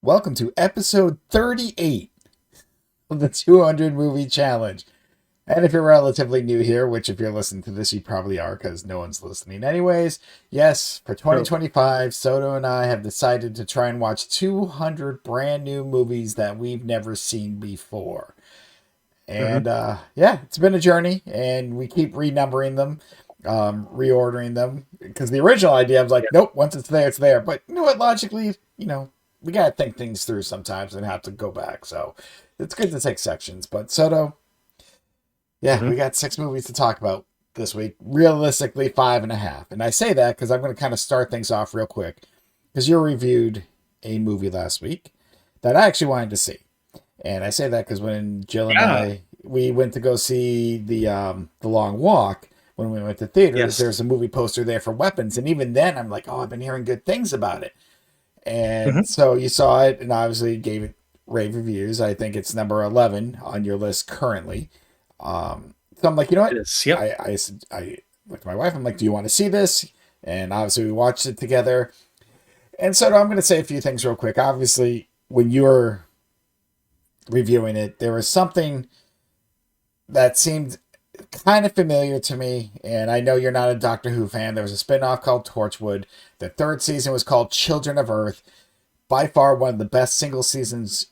Welcome to episode 38 of the 200 movie challenge. And if you're relatively new here, which if you're listening to this, you probably are because no one's listening anyways. Yes, for True. 2025, Soto and I have decided to try and watch 200 brand new movies that we've never seen before. hmm And yeah, it's been a journey and we keep renumbering them, reordering them. Because the original idea was like, Yeah. nope, once it's there, it's there. But you know what? Logically, we got to think things through sometimes and have to go back. So it's good to take sections. But Soto, yeah, hmm we got 6 movies to talk about this week. Realistically, five and a half. And I say that because I'm going to kind of start things off real quick. Because you reviewed a movie last week that I actually wanted to see. And I say that because when Jill and Yeah. we went to go see the Long Walk when we went to theaters, Yes. there's a movie poster there for Weapons, and even then I'm like, oh, I've been hearing good things about it. And hmm so you saw it, and obviously gave it rave reviews. I think it's number 11 on your list currently. So I'm like, you know It what? is. Yep. I looked at my wife. I'm like, do you want to see this? And obviously we watched it together. And so I'm going to say a few things real quick. Obviously, when you were reviewing it, there was something that seemed kind of familiar to me. And I know you're not a Doctor Who fan. There was a spinoff called Torchwood. The third season was called Children of Earth. By far one of the best single seasons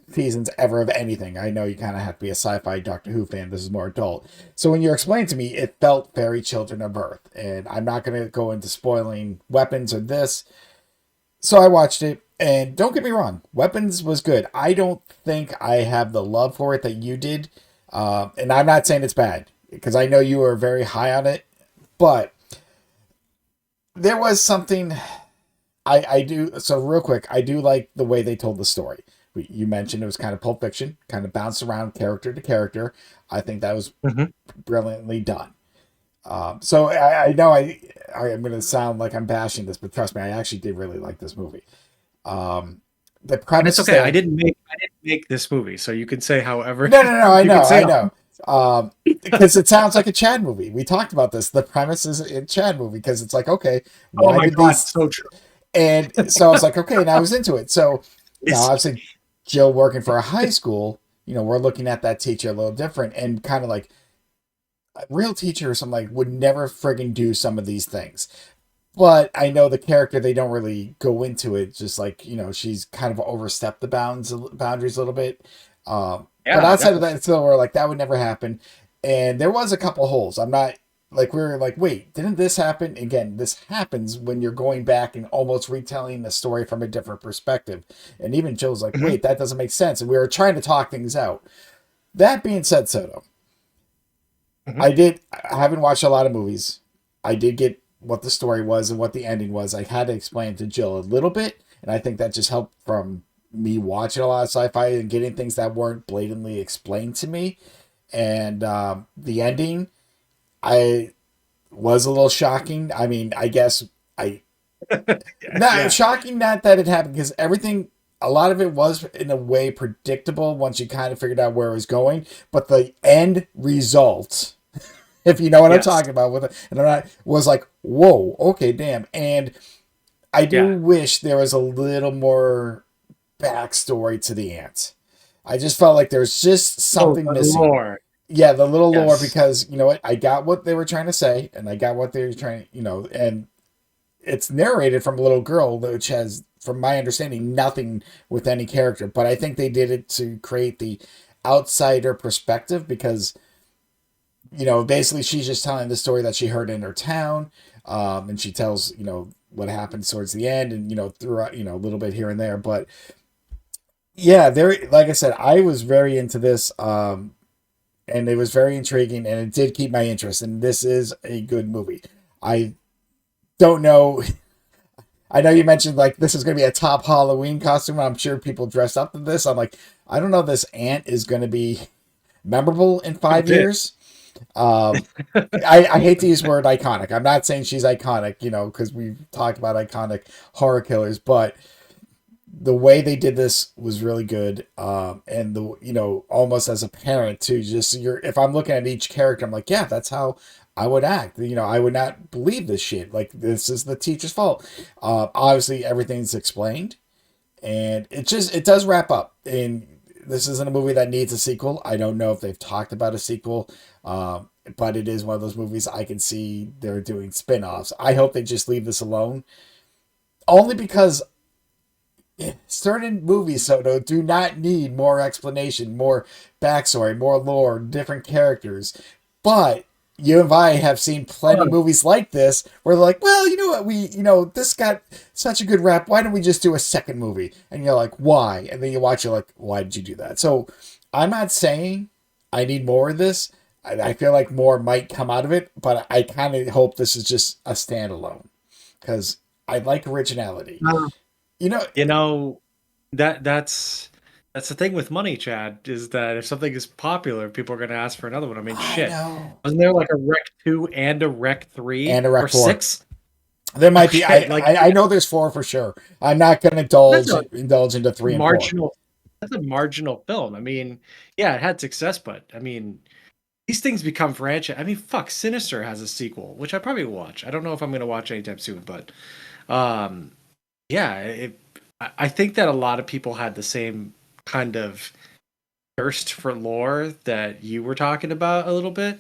seasons ever of anything. I know you kind of have to be a sci-fi Doctor Who fan. This is more adult. So when you explained to me, it felt very Children of Earth. And I'm not going to go into spoiling Weapons or this. So I watched it, and don't get me wrong, Weapons was good. I don't think I have the love for it that you did, and I'm not saying it's bad because I know you were very high on it, but there was something I do. So real quick, I do like the way they told the story. You mentioned it was kind of Pulp Fiction, kind of bounced around character to character. I think that was hmm brilliantly done. So I know I am going to sound like I'm bashing this, but trust me, I actually did really like this movie. Um, the And it's premise okay. there. I didn't make this movie, so you can say however No, no, no. I you know, can say. I know. Because it sounds like a Chad movie. We talked about this. The premise is a Chad movie because it's like, okay, Oh why my did God, these? so true. And so I was like, okay, and I was into it. So now, It's obviously, Jill working for a high school, we're looking at that teacher a little different and kind of like a real teacher or something like would never frigging do some of these things. But I know the character, they don't really go into it. Just like, she's kind of overstepped the boundaries a little bit. But yeah, outside of definitely. that, still, we're like, that would never happen. And there was a couple holes. I'm not like, we were like, wait, didn't this happen? Again, this happens when you're going back and almost retelling the story from a different perspective. And even Jill's like, hmm wait, that doesn't make sense. And we were trying to talk things out. That being said, Soto, hmm I haven't watched a lot of movies. I did get what the story was and what the ending was. I had to explain it to Jill a little bit, and I think that just helped from me watching a lot of sci-fi and getting things that weren't blatantly explained to me. And the ending, I was a little shocking. I mean, I guess I not Yeah. shocking not that it happened because everything. A lot of it was in a way predictable once you kind of figured out where it was going, but the end result, if you know what I'm Yes. talking about with it. And I'm not was like, whoa, okay, damn. And I do Yeah. wish there was a little more backstory to the ants. I just felt like there's just Oh, something the missing. lore. Yeah, the little lore Yes. because you know what, I got what they were trying to say, and I got what they were trying, and it's narrated from a little girl, which has, from my understanding, nothing with any character. But I think they did it to create the outsider perspective because basically she's just telling the story that she heard in her town. And she tells, what happens towards the end and, throughout, a little bit here and there. But yeah, very, like I said, I was very into this. And it was very intriguing and it did keep my interest. And this is a good movie. I don't know. I know you mentioned like this is going to be a top Halloween costume. I'm sure people dress up in this. I'm like, I don't know. This ant is going to be memorable in A five bit. years. Um, I hate to use the word iconic. I'm not saying she's iconic, because we've talked about iconic horror killers, but the way they did this was really good. And almost as a parent too, just if I'm looking at each character, I'm like, yeah, that's how I would act. I would not believe this shit. Like this is the teacher's fault. Obviously everything's explained. and it does wrap up. And this isn't a movie that needs a sequel. I don't know if they've talked about a sequel, but it is one of those movies I can see they're doing spin-offs. I hope they just leave this alone, only because certain movies, Soto, do not need more explanation, more backstory, more lore, different characters. But you and I have seen plenty of movies like this where they're like, well, you know what, this got such a good rap. Why don't we just do a second movie? And you're like, why? And then you watch, you're like, why did you do that? So I'm not saying I need more of this. I feel like more might come out of it, but I kind of hope this is just a standalone because I like originality. You know, You know, that's the thing with money, Chad, is that if something is popular, people are going to ask for another one. I mean, I shit. know. Wasn't there like a Rec 2 and a Rec 3 And a or Rec 4. 6? There might be. Okay, like I know there's 4 for sure. I'm not going to that's a indulge into 3 and 4. marginal that's a marginal film. I mean, yeah, it had success, but I mean, these things become franchise. I mean, fuck, Sinister has a sequel, which I probably will watch. I don't know if I'm going to watch anytime soon, but um yeah, I think that a lot of people had the same kind of thirst for lore that you were talking about a little bit.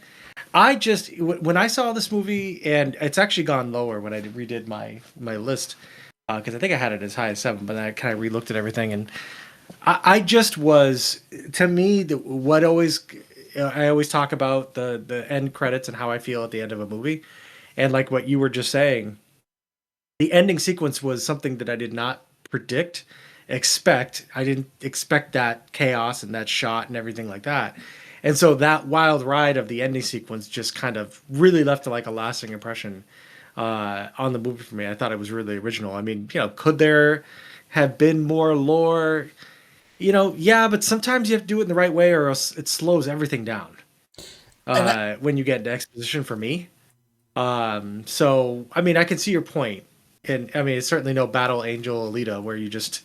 When I saw this movie, and it's actually gone lower when I redid my list, because I think I had it as high as 7, but then I kind of relooked at everything, and I just was, to me, what always I always talk about the end credits and how I feel at the end of a movie, and like what you were just saying, the ending sequence was something that I did not predict, expect. I didn't expect that chaos and that shot and everything like that. And so that wild ride of the ending sequence just kind of really left like a lasting impression on the movie for me. I thought it was really original. I mean, could there have been more lore? Yeah, but sometimes you have to do it in the right way, or else it slows everything down And when you get into exposition. For me, so I mean, I can see your point, and I mean, it's certainly no Battle Angel Alita where you just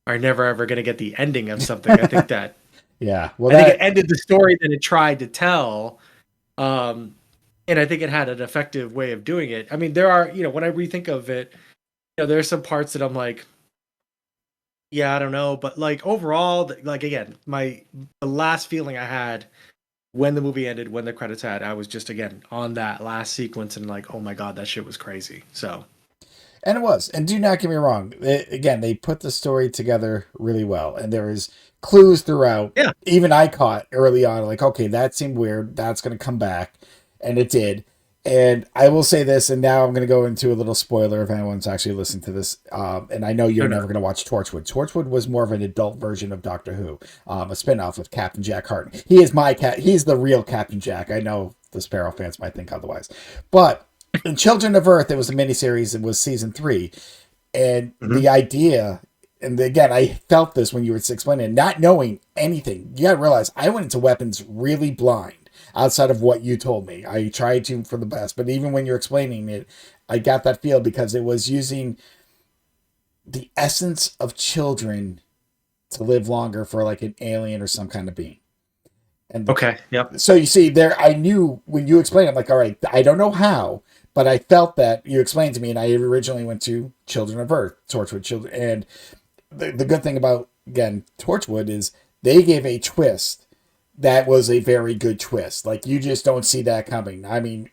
are never ever going to get the ending of something. yeah, well, I think it that ended the story that it tried to tell, and I think it had an effective way of doing it. I mean, there are when I rethink of it, there's some parts that I'm like, yeah, I don't know, but like overall, like again, the last feeling I had when the movie ended, when the credits had, I was just again on that last sequence and like, oh my god, that shit was crazy. So and it was. And do not get me wrong. Again, they put the story together really well, and there is clues throughout. yeah, Even I caught early on, like, okay, that seemed weird. That's going to come back, and it did. And I will say this, and now I'm going to go into a little spoiler if anyone's actually listening to this. And I know no, you're no, never going to watch Torchwood. Torchwood was more of an adult version of Doctor Who, a spinoff with Captain Jack Hartnett. He is my cat. He's the real Captain Jack. I know the Sparrow fans might think otherwise, but in Children of Earth, it was a miniseries. It was season 3, and hmm the idea. And again, I felt this when you were explaining, not knowing anything. You got to realize I went into weapons really blind outside of what you told me. I tried to for the best, but even when you're explaining it, I got that feel because it was using the essence of children to live longer for like an alien or some kind of being. And okay, yep, so you see there, I knew when you explained, I'm like, all right, I don't know how, but I felt that you explained to me, and I originally went to Children of Earth, Torchwood Children, and the good thing about again Torchwood is they gave a twist that was a very good twist. Like you just don't see that coming. I mean,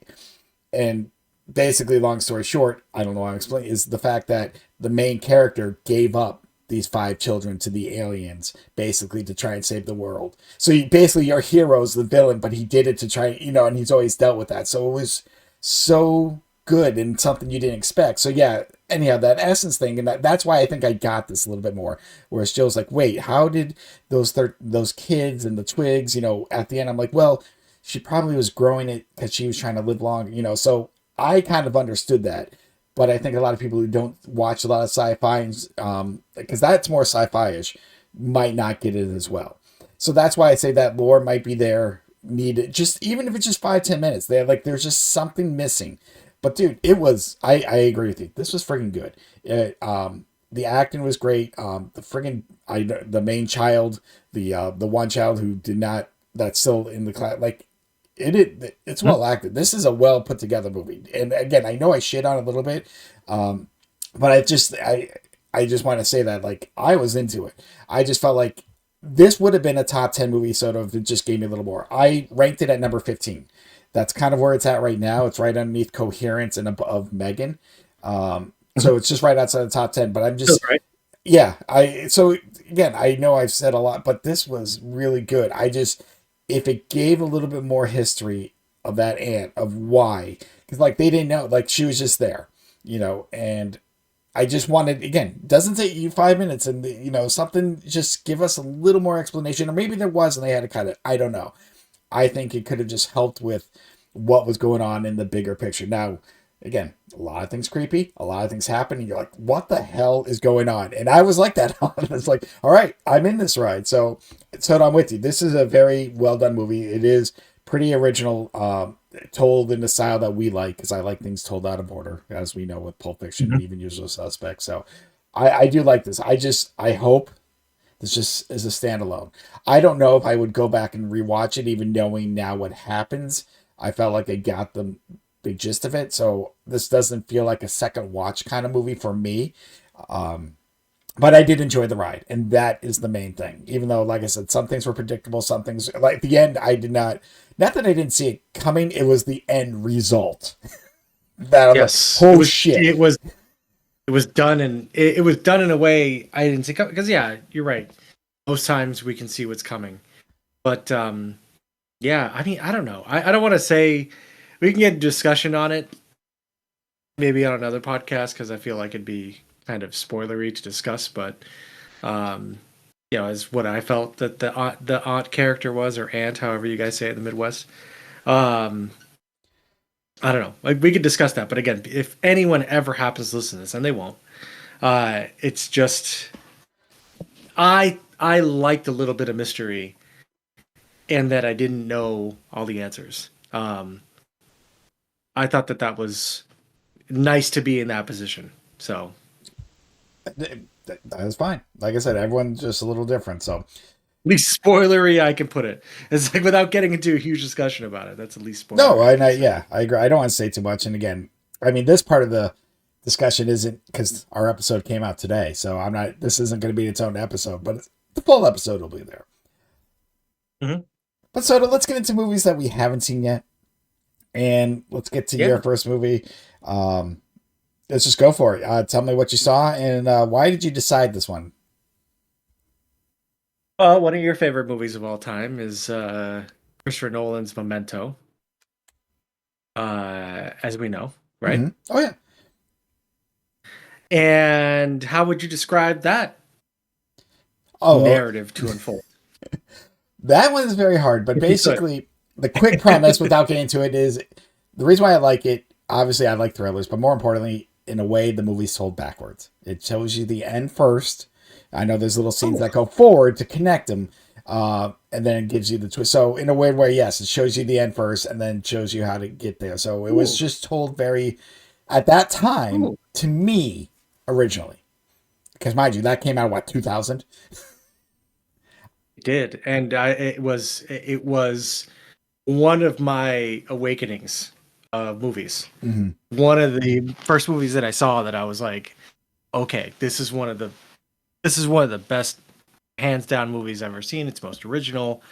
and basically, long story short, I don't know how to explain, is the fact that the main character gave up these 5 children to the aliens, basically to try and save the world. So basically, your hero's the villain, but he did it to try, and he's always dealt with that. So it was so good and something you didn't expect. So yeah, anyhow, that essence thing, and that's why I think I got this a little bit more. Whereas Jill's like, wait, how did those kids and the twigs, at the end, I'm like, well, she probably was growing it because she was trying to live long, So I kind of understood that, but I think a lot of people who don't watch a lot of sci-fi, because that's more sci-fi-ish, might not get it as well. So that's why I say that lore might be there, needed, just even if it's just 5-10 minutes. They have like there's just something missing. But dude, it was. I agree with you. This was freaking good. The acting was great. The main child, the one child who did not, that's still in the class, like it's well acted. This is a well put together movie. And again, I know I shit on it a little bit, but I I just want to say that like I was into it. I just felt like this would have been a top 10 movie sort of. It just gave me a little more. I ranked it at number 15. That's kind of where it's at right now. It's right underneath Coherence and above Megan. So it's just right outside the top 10, but I'm Feels just, right. yeah, so again, I know I've said a lot, but this was really good. I just, if it gave a little bit more history of that aunt, of why, because like they didn't know, like she was just there, and I just wanted, again, doesn't take you 5 minutes, and something, just give us a little more explanation, or maybe there was and they had to cut it. I don't know. I think it could have just helped with what was going on in the bigger picture. Now, again, a lot of things creepy, a lot of things happen, and you're like, what the hell is going on? And I was like that. It's like, all right, I'm in this ride. So I'm with you. This is a very well done movie. It is pretty original, told in the style that we like, because I like things told out of order, as we know with Pulp Fiction Mhm. and even Usual Suspects. So I do like this. I hope this just is a standalone. I don't know if I would go back and rewatch it, even knowing now what happens. I felt like I got the big gist of it, so this doesn't feel like a second watch kind of movie for me. Um, but I did enjoy the ride, and that is the main thing. Even though, like I said, some things were predictable, some things like the end, I did not. Not that I didn't see it coming; it was the end result. That I'm like, Yes, oh shit! it was done, and it was done in a way I didn't see coming. Because yeah, you're right. Most times we can see what's coming, but yeah, I mean, I don't know. I don't want to say we can get a discussion on it maybe on another podcast because I feel like it'd be kind of spoilery to discuss. But um, is what I felt that the aunt character was, or aunt, however you guys say it in the Midwest. Um, I don't know. Like we could discuss that, but again, if anyone ever happens to listen to this, and they won't, it's just I liked a little bit of mystery and that I didn't know all the answers. I thought that that was nice to be in that position. So That is fine. Like I said, everyone's just a little different. So least spoilery I can put it. It's like without getting into a huge discussion about it. That's the least no, spoilery I can say. yeah, I agree. I don't want to say too much. And again, I mean, this part of the discussion isn't because our episode came out today, so I'm not. This isn't going to be its own episode, but the full episode will be there. Hmm. But so let's get into movies that we haven't seen yet, and let's get to your Yeah. first movie. Um, let's just go for it. Tell me what you saw and why did you decide this one? Well, one of your favorite movies of all time is Christopher Nolan's Memento, as we know, right? Oh yeah. And how would you describe that Oh, well, narrative to unfold? that one is very hard, but If you could. basically, the quick premise without getting into it is the reason why I like it. Obviously, I like thrillers, but more importantly, in a way, the movie's told backwards. It shows you the end first. I know there's little scenes Oh, that go forward to connect them, and then it gives you the twist. So, in a weird way, yes, it shows you the end first and then shows you how to get there. So, it was cool. just told very, at that time, Cool. to me, originally. Because, mind you, that came out, what, 2000? It did, and it was one of my awakenings of movies. Mm-hmm. One of the first movies that I saw that I was like, okay, this is one of the best hands down movies I've ever seen. It's most original,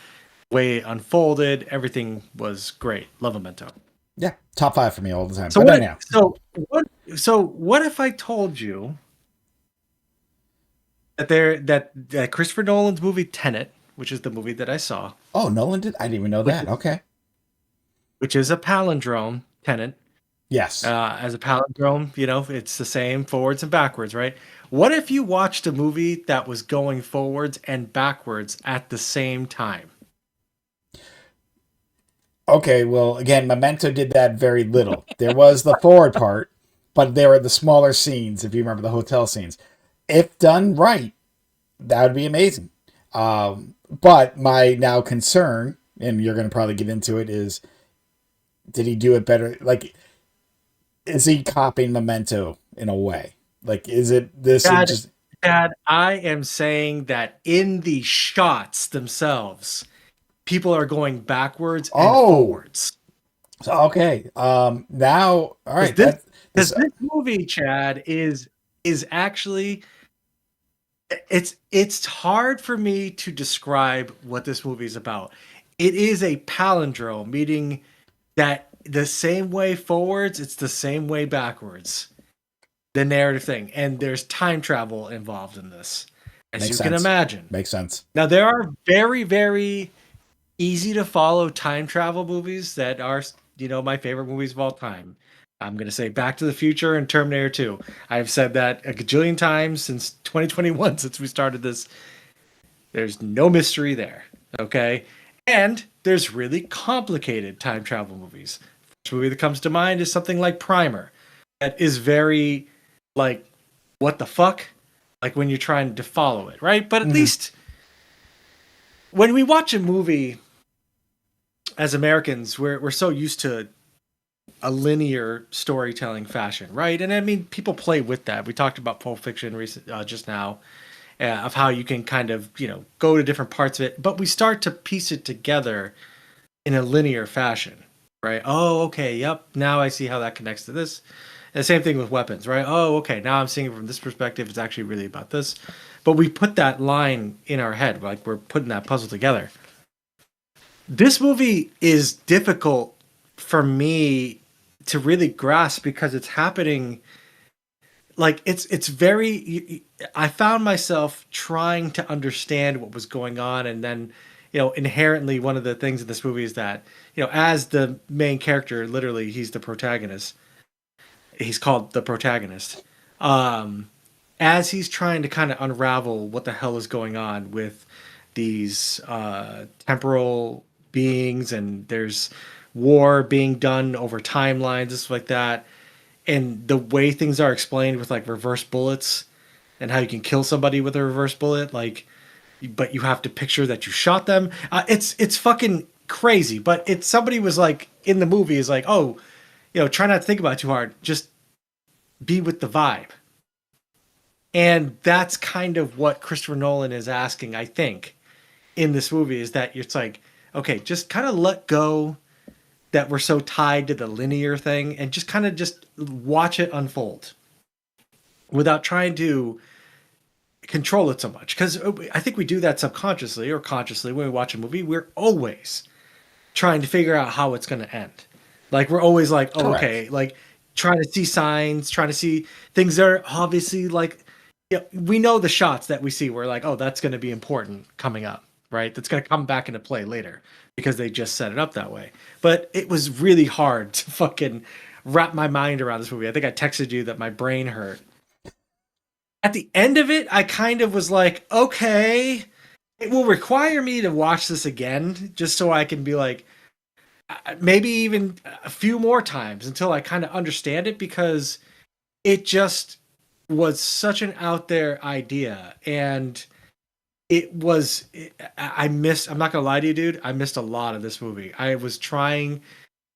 way it unfolded, everything was great. Love Memento. Yeah, top five for me all the time. So But what? anyhow. So what if I told you that Christopher Nolan's movie Tenet, which is the movie that I saw, Oh, Nolan did? I didn't even know which that. is Okay. which is a palindrome, Tenet, Yes. as a palindrome, it's the same forwards and backwards, right? What if you watched a movie that was going forwards and backwards at the same time? Okay, well, again, Memento did that very little. There was the forward part, but there were the smaller scenes, if you remember the hotel scenes. If done right, that would be amazing. But my now concern, and you're going to probably get into it, is did he do it better? Like, is he copying Memento in a way? Like, is it this and Dad, just. Dad, I am saying that in the shots themselves, people are going backwards and Oh, forwards. okay. Now, all Because right. this That this because this movie, Chad, is actually. it's hard for me to describe what this movie is about. It is a palindrome, meaning that the same way forwards, it's the same way backwards. The narrative thing, and there's time travel involved in this, as Makes you can sense. imagine. Makes sense. Now there are very, very easy to follow time travel movies that are, my favorite movies of all time. I'm going to say Back to the Future and Terminator 2. I've said that a gajillion times since 2021, since we started this. There's no mystery there. Okay. And there's really complicated time travel movies. First movie that comes to mind is something like Primer, that is very like, what the fuck? Like when you're trying to follow it, right? But at Hmm. least when we watch a movie as Americans, we're so used to a linear storytelling fashion, right? And I mean, people play with that. We talked about Pulp Fiction just now, of how you can kind of go to different parts of it, but we start to piece it together in a linear fashion, right? Oh, okay, yep. Now I see how that connects to this. And the same thing with weapons, right? Oh, okay. Now I'm seeing it from this perspective. It's actually really about this. But we put that line in our head, like we're putting that puzzle together. This movie is difficult for me to really grasp because it's happening like it's very I found myself trying to understand what was going on, and then inherently one of the things in this movie is that as the main character, literally he's the protagonist, he's called the protagonist, um as he's trying to kind of unravel what the hell is going on with these temporal beings, and there's war being done over timelines and stuff like that, and the way things are explained with like reverse bullets and how you can kill somebody with a reverse bullet, like, but you have to picture that you shot them. It's fucking crazy. But it's somebody was like in the movie is like, oh, try not to think about it too hard, just be with the vibe. And that's kind of what Christopher Nolan is asking, I think, in this movie, is that it's like, okay, just kind of let go that we're so tied to the linear thing and just kind of just watch it unfold without trying to control it so much. Because I think we do that subconsciously or consciously when we watch a movie. We're always trying to figure out how it's going to end. Like we're always like, oh, Correct. okay, like trying to see signs, trying to see things that are obviously like, we know the shots that we see. We're like, oh, that's going to be important coming up, right? That's going to come back into play later because they just set it up that way. But it was really hard to fucking wrap my mind around this movie. I think I texted you that my brain hurt at the end of it. I kind of was like, okay, it will require me to watch this again just so I can be like, maybe even a few more times until I kind of understand it, because it just was such an out there idea. And I missed, I'm not gonna lie to you, dude, I missed a lot of this movie. I was trying,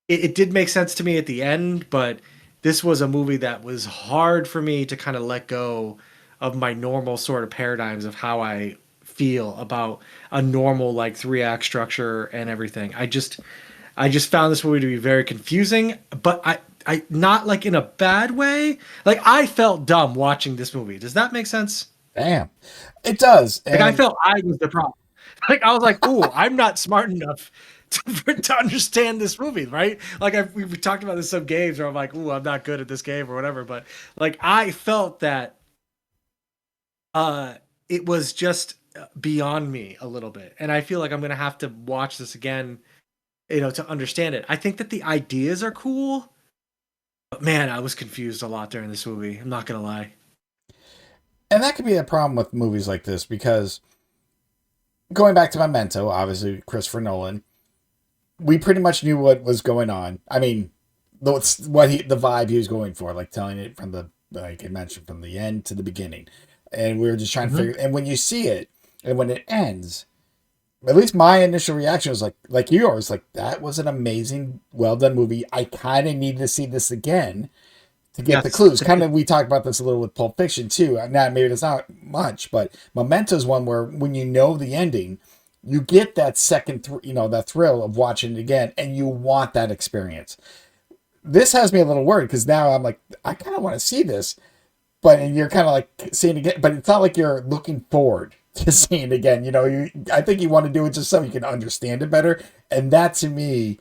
it did make sense to me at the end, but this was a movie that was hard for me to kind of let go of my normal sort of paradigms of how I feel about a normal like 3 act structure and everything. I just found this movie to be very confusing, but I not like in a bad way. Like I felt dumb watching this movie. Does that make sense? Damn. It does. Like I And felt I was the problem. Like I was like, "Ooh, I'm not smart enough to understand this movie, right?" Like we talked about this some games where I'm like, "Ooh, I'm not good at this game or whatever." But like I felt that uh it was just beyond me a little bit, and I feel like I'm gonna have to watch this again, to understand it. I think that the ideas are cool, but man, I was confused a lot during this movie. I'm not gonna lie. that could be a problem with movies like this because going back to Memento, obviously Christopher Nolan, we pretty much knew what was going on. I mean, the vibe he was going for, like telling it from the, like I mentioned, from the end to the beginning, and we were just trying to Hmm. figure. And when you see it, and when it ends, at least my initial reaction was like yours, like that was an amazing, well done movie. I kind of need to see this again to get the Yes. clues. Kind of, we talked about this a little with Pulp Fiction too. Not maybe it's not much, but Memento's one where when you know the ending, you get that second, that thrill of watching it again, and you want that experience. This has me a little worried because now I'm like, I kind of want to see this, but and you're kind of like seeing it again, but it's not like you're looking forward to seeing it again. You know, I think you want to do it just so you can understand it better, and that to me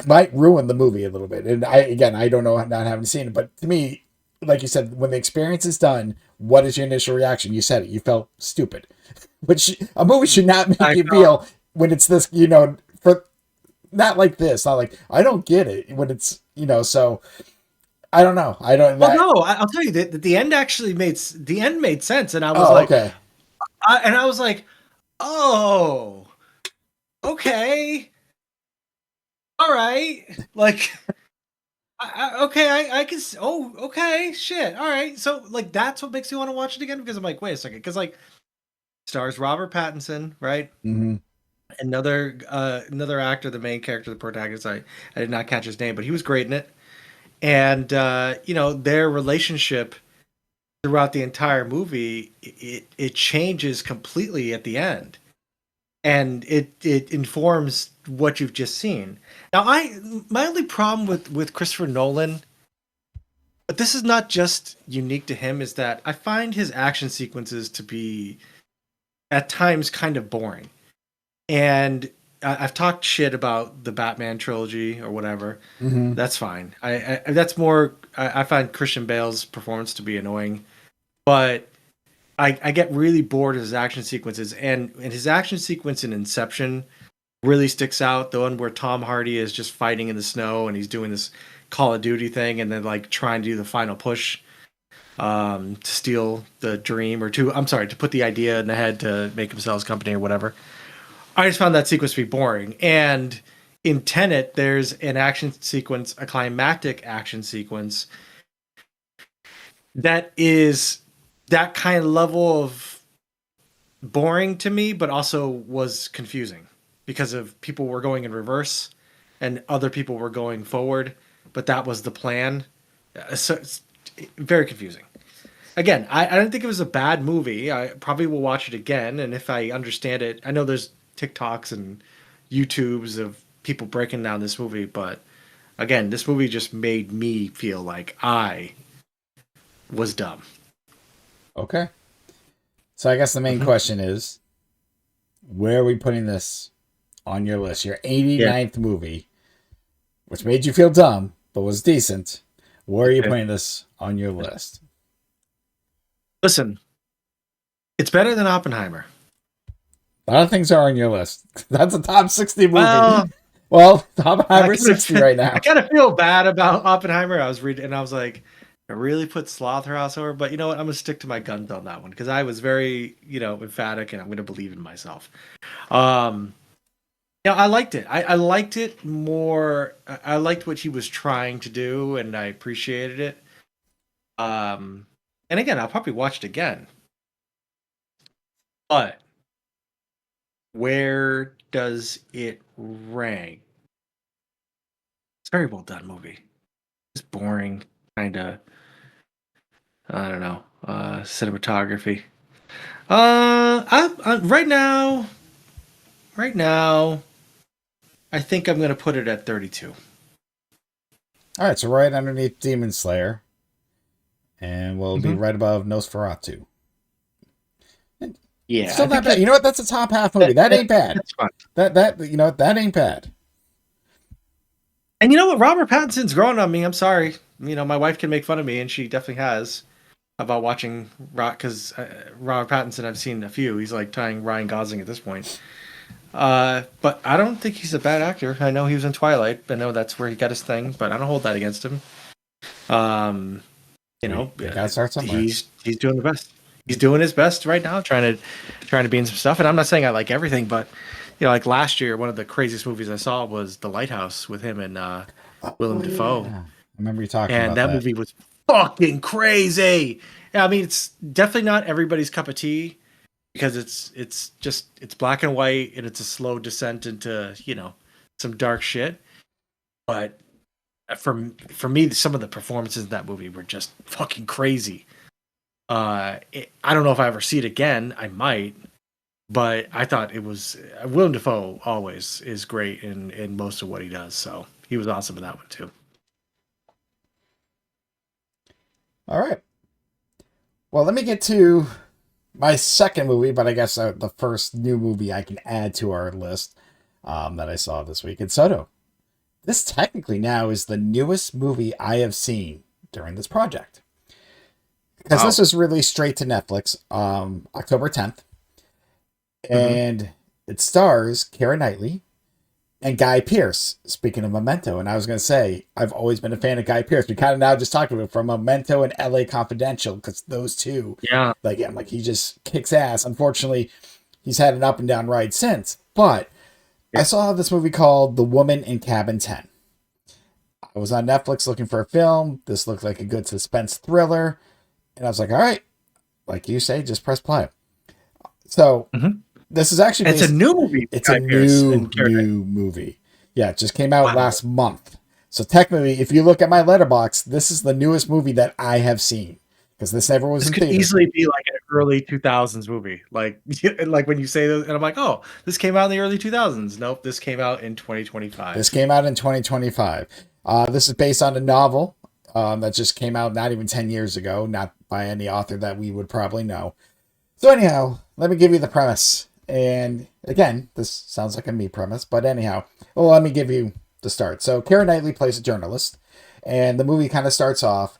might ruin the movie a little bit. And I don't know, not having seen it, but to me, like you said, when the experience is done, what is your initial reaction? You said it. You felt stupid, which a movie should not make I you felt feel when it's this. You know, for not like this, not like I don't get it when it's So I don't know. I don't well, that. no, I'll tell you that the end actually the end made sense, and Oh, okay. I was like, oh, okay, all right, like, okay, I can, oh, okay, shit, all right, so like that's what makes me want to watch it again because I'm like, wait a second, because like stars Robert Pattinson, right? Mm-hmm. Another actor, the main character, the protagonist. I did not catch his name, but he was great in it. And their relationship throughout the entire movie, it changes completely at the end, and it informs what you've just seen. Now, I my only problem with Christopher Nolan, but this is not just unique to him, is that I find his action sequences to be at times kind of boring. And I've talked shit about the Batman trilogy or whatever. Mm-hmm. That's fine. That's more. I find Christian Bale's performance to be annoying, but I get really bored of his action sequences, and his action sequence in Inception really sticks out. The one where Tom Hardy is just fighting in the snow and he's doing this Call of Duty thing, and then like trying to do the final push to steal the dream or to I'm sorry to put the idea in the head to make him sell his company or whatever. I just found that sequence to be boring. And in Tenet, there's an action sequence, a climactic action sequence that is that kind of level of boring to me, but also was confusing because of people were going in reverse and other people were going forward, but that was the plan. So it's very confusing. Again, I don't think it was a bad movie. I probably will watch it again, and if I understand it, I know there's TikToks and YouTubes of people breaking down this movie, but again, this movie just made me feel like I was dumb. Okay. So I guess the main Hmm. question is, where are we putting this on your list? Your Yeah. 89th movie, which made you feel dumb but was decent. Where are you Okay. putting this on your list? Listen, it's better than Oppenheimer. A lot of things are on your list. That's a top 60 movie. Well, Well, I Oppenheimer's kind 60 of right I now. kind of feel bad about Oppenheimer. I was reading and I was like, I really put Slaughterhouse over, but you know what? I'm gonna stick to my guns on that one because I was very, emphatic and I'm gonna believe in myself. Um, I liked it. I liked it more. I liked what he was trying to do, and I appreciated it. Um, and again, I'll probably watch it again. But where does it rank? It's a very well done movie. It's boring, kind of. I don't know. Cinematography. Right now, I think I'm gonna put it at 32. All right, so right underneath Demon Slayer, and we'll be Hmm. right above Nosferatu. Yeah, Still I not think bad. You know what? That's a top half movie. That ain't bad. that's fun. That ain't bad. And you know what? Robert Pattinson's growing on me. I'm sorry. My wife can make fun of me, and she definitely has about watching Rock because Robert Pattinson. I've seen a few. He's like tying Ryan Gosling at this point. But I don't think he's a bad actor. I know he was in Twilight. I know that's where he got his thing, but I don't hold that against him. Um, We gotta start somewhere. he's doing the best. He's doing his best right now, trying to be in some stuff. And I'm not saying I like everything, but like last year, one of the craziest movies I saw was The Lighthouse with him and Oh Willem Dafoe, yeah, I remember you talking and about that that. movie was fucking crazy. Yeah, I mean, it's definitely not everybody's cup of tea because it's black and white and it's a slow descent into some dark shit. But for me, some of the performances in that movie were just fucking crazy. I don't know if I ever see it again. I might, but I thought it was Willem Dafoe always is great in most of what he does. So he was awesome in that one too. All right. Well, let me get to my second movie, but I guess the first new movie I can add to our list that I saw this week. And Soto, this technically now is the newest movie I have seen during this project. Because this Wow. was released straight to Netflix October 10th. Hmm. And it stars Keira Knightley and Guy Pearce. Speaking of Memento, and I was going to say, I've always been a fan of Guy Pearce. We kind of now just talked about it from Memento and LA Confidential because those two, Yeah. like, I'm like, he just kicks ass. Unfortunately, he's had an up and down ride since. But I Yeah. saw this movie called The Woman in Cabin 10. I was on Netflix looking for a film. This looked like a good suspense thriller. And I was like, all right, like you say, just press play. So Hmm. this is actually It's a based, new movie with it's a Guy Pearce new, and Keira Knightley. new movie. Yeah, it just came out Wow. last month. So technically, if you look at my letterbox, this is the newest movie that I have seen because this never was This in could theaters. easily be like an early 2000s movie. Like, like when you say those, and I'm like, oh, this came out in the early 2000s. Nope, this came out in This 2025. came out in 2025. This is based on a novel that just came out not even 10 years ago, not by any author that we would probably know. So, anyhow, let me give you the premise. And again, this sounds like a me premise, but anyhow, well, let me give you the start. So, Keira Knightley plays a journalist, and the movie kind of starts off.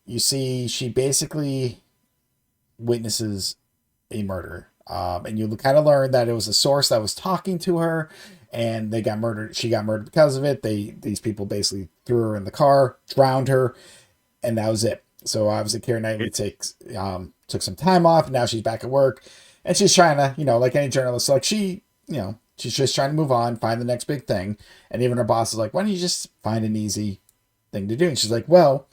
You see, she basically witnesses a murder. And you kind of learn that it was a source that was talking to her, and they got murdered. She got murdered because of it. These people basically threw her in the car, drowned her, and that was it. So obviously, Keira Knightley took some time off. Now she's back at work, and she's trying to, like any journalist, like she's just trying to move on, find the next big thing. And even her boss is like, "Why don't you just find an easy thing to do?" And she's like, "Well,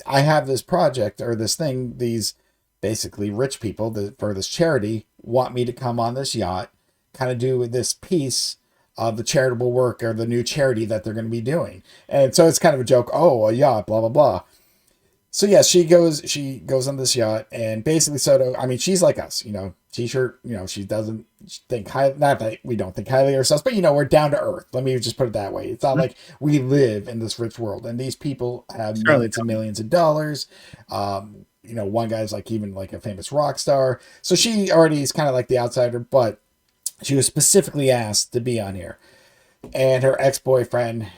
I have this project or this thing. These basically rich people for this charity want me to come on this yacht, kind of do this piece of the charitable work or the new charity that they're going to be doing." And so it's kind of a joke. Oh, a yacht, blah blah blah. So yeah, she goes on this yacht, and basically Soto, I mean, she's like us, t-shirt, she doesn't think high, not that we don't think highly of ourselves, but we're down to earth. Let me just put it that way. It's not Mhm. like we live in this rich world, and these people have Certainly millions and millions of dollars. One guy's like even like a famous rock star. So she already is kind of like the outsider, but she was specifically asked to be on here. And her ex-boyfriend,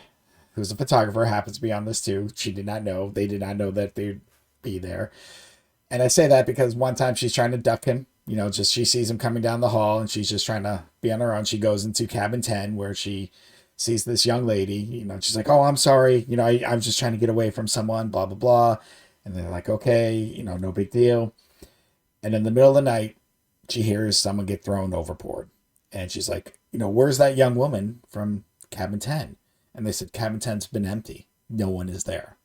who's a photographer, happens to be on this too. She did not know. They did not know that they'd be there. And I say that because one time she's trying to duck him. Just she sees him coming down the hall and she's just trying to be on her own. She goes into cabin 10 where she sees this young lady. She's like, "Oh, I'm sorry. I'm just trying to get away from someone, blah, blah, blah." And they're like, "Okay, no big deal." And in the middle of the night, she hears someone get thrown overboard. And she's like, "Where's that young woman from cabin 10?" And they said, "Cabin 10's been empty. No one is there."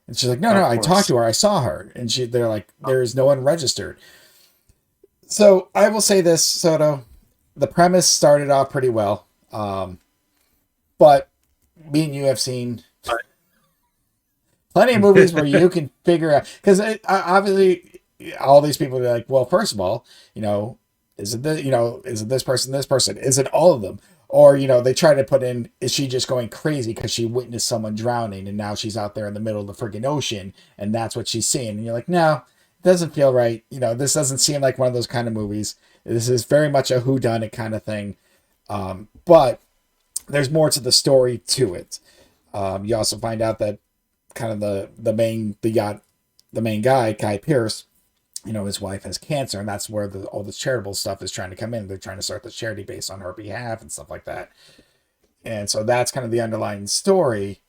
And she's like, "No, no, Of I talked course. to her. I saw her." And they're like, "There's no one registered." So I will say this, Soto. The premise started off pretty well. But me and you have seen plenty of movies where you can figure out, because obviously all these people are like, well, first of all, is it this person, this person? Is it all of them? Or, they try to put in, is she just going crazy because she witnessed someone drowning and now she's out there in the middle of the freaking ocean and that's what she's seeing? And you're like, no, it doesn't feel right. This doesn't seem like one of those kind of movies. This is very much a whodunit kind of thing. But there's more to the story to it. You also find out that kind of the main guy, Guy Pierce, his wife has cancer, and that's where all this charitable stuff is trying to come in. They're trying to start the charity based on her behalf and stuff like that. And so that's kind of the underlying story.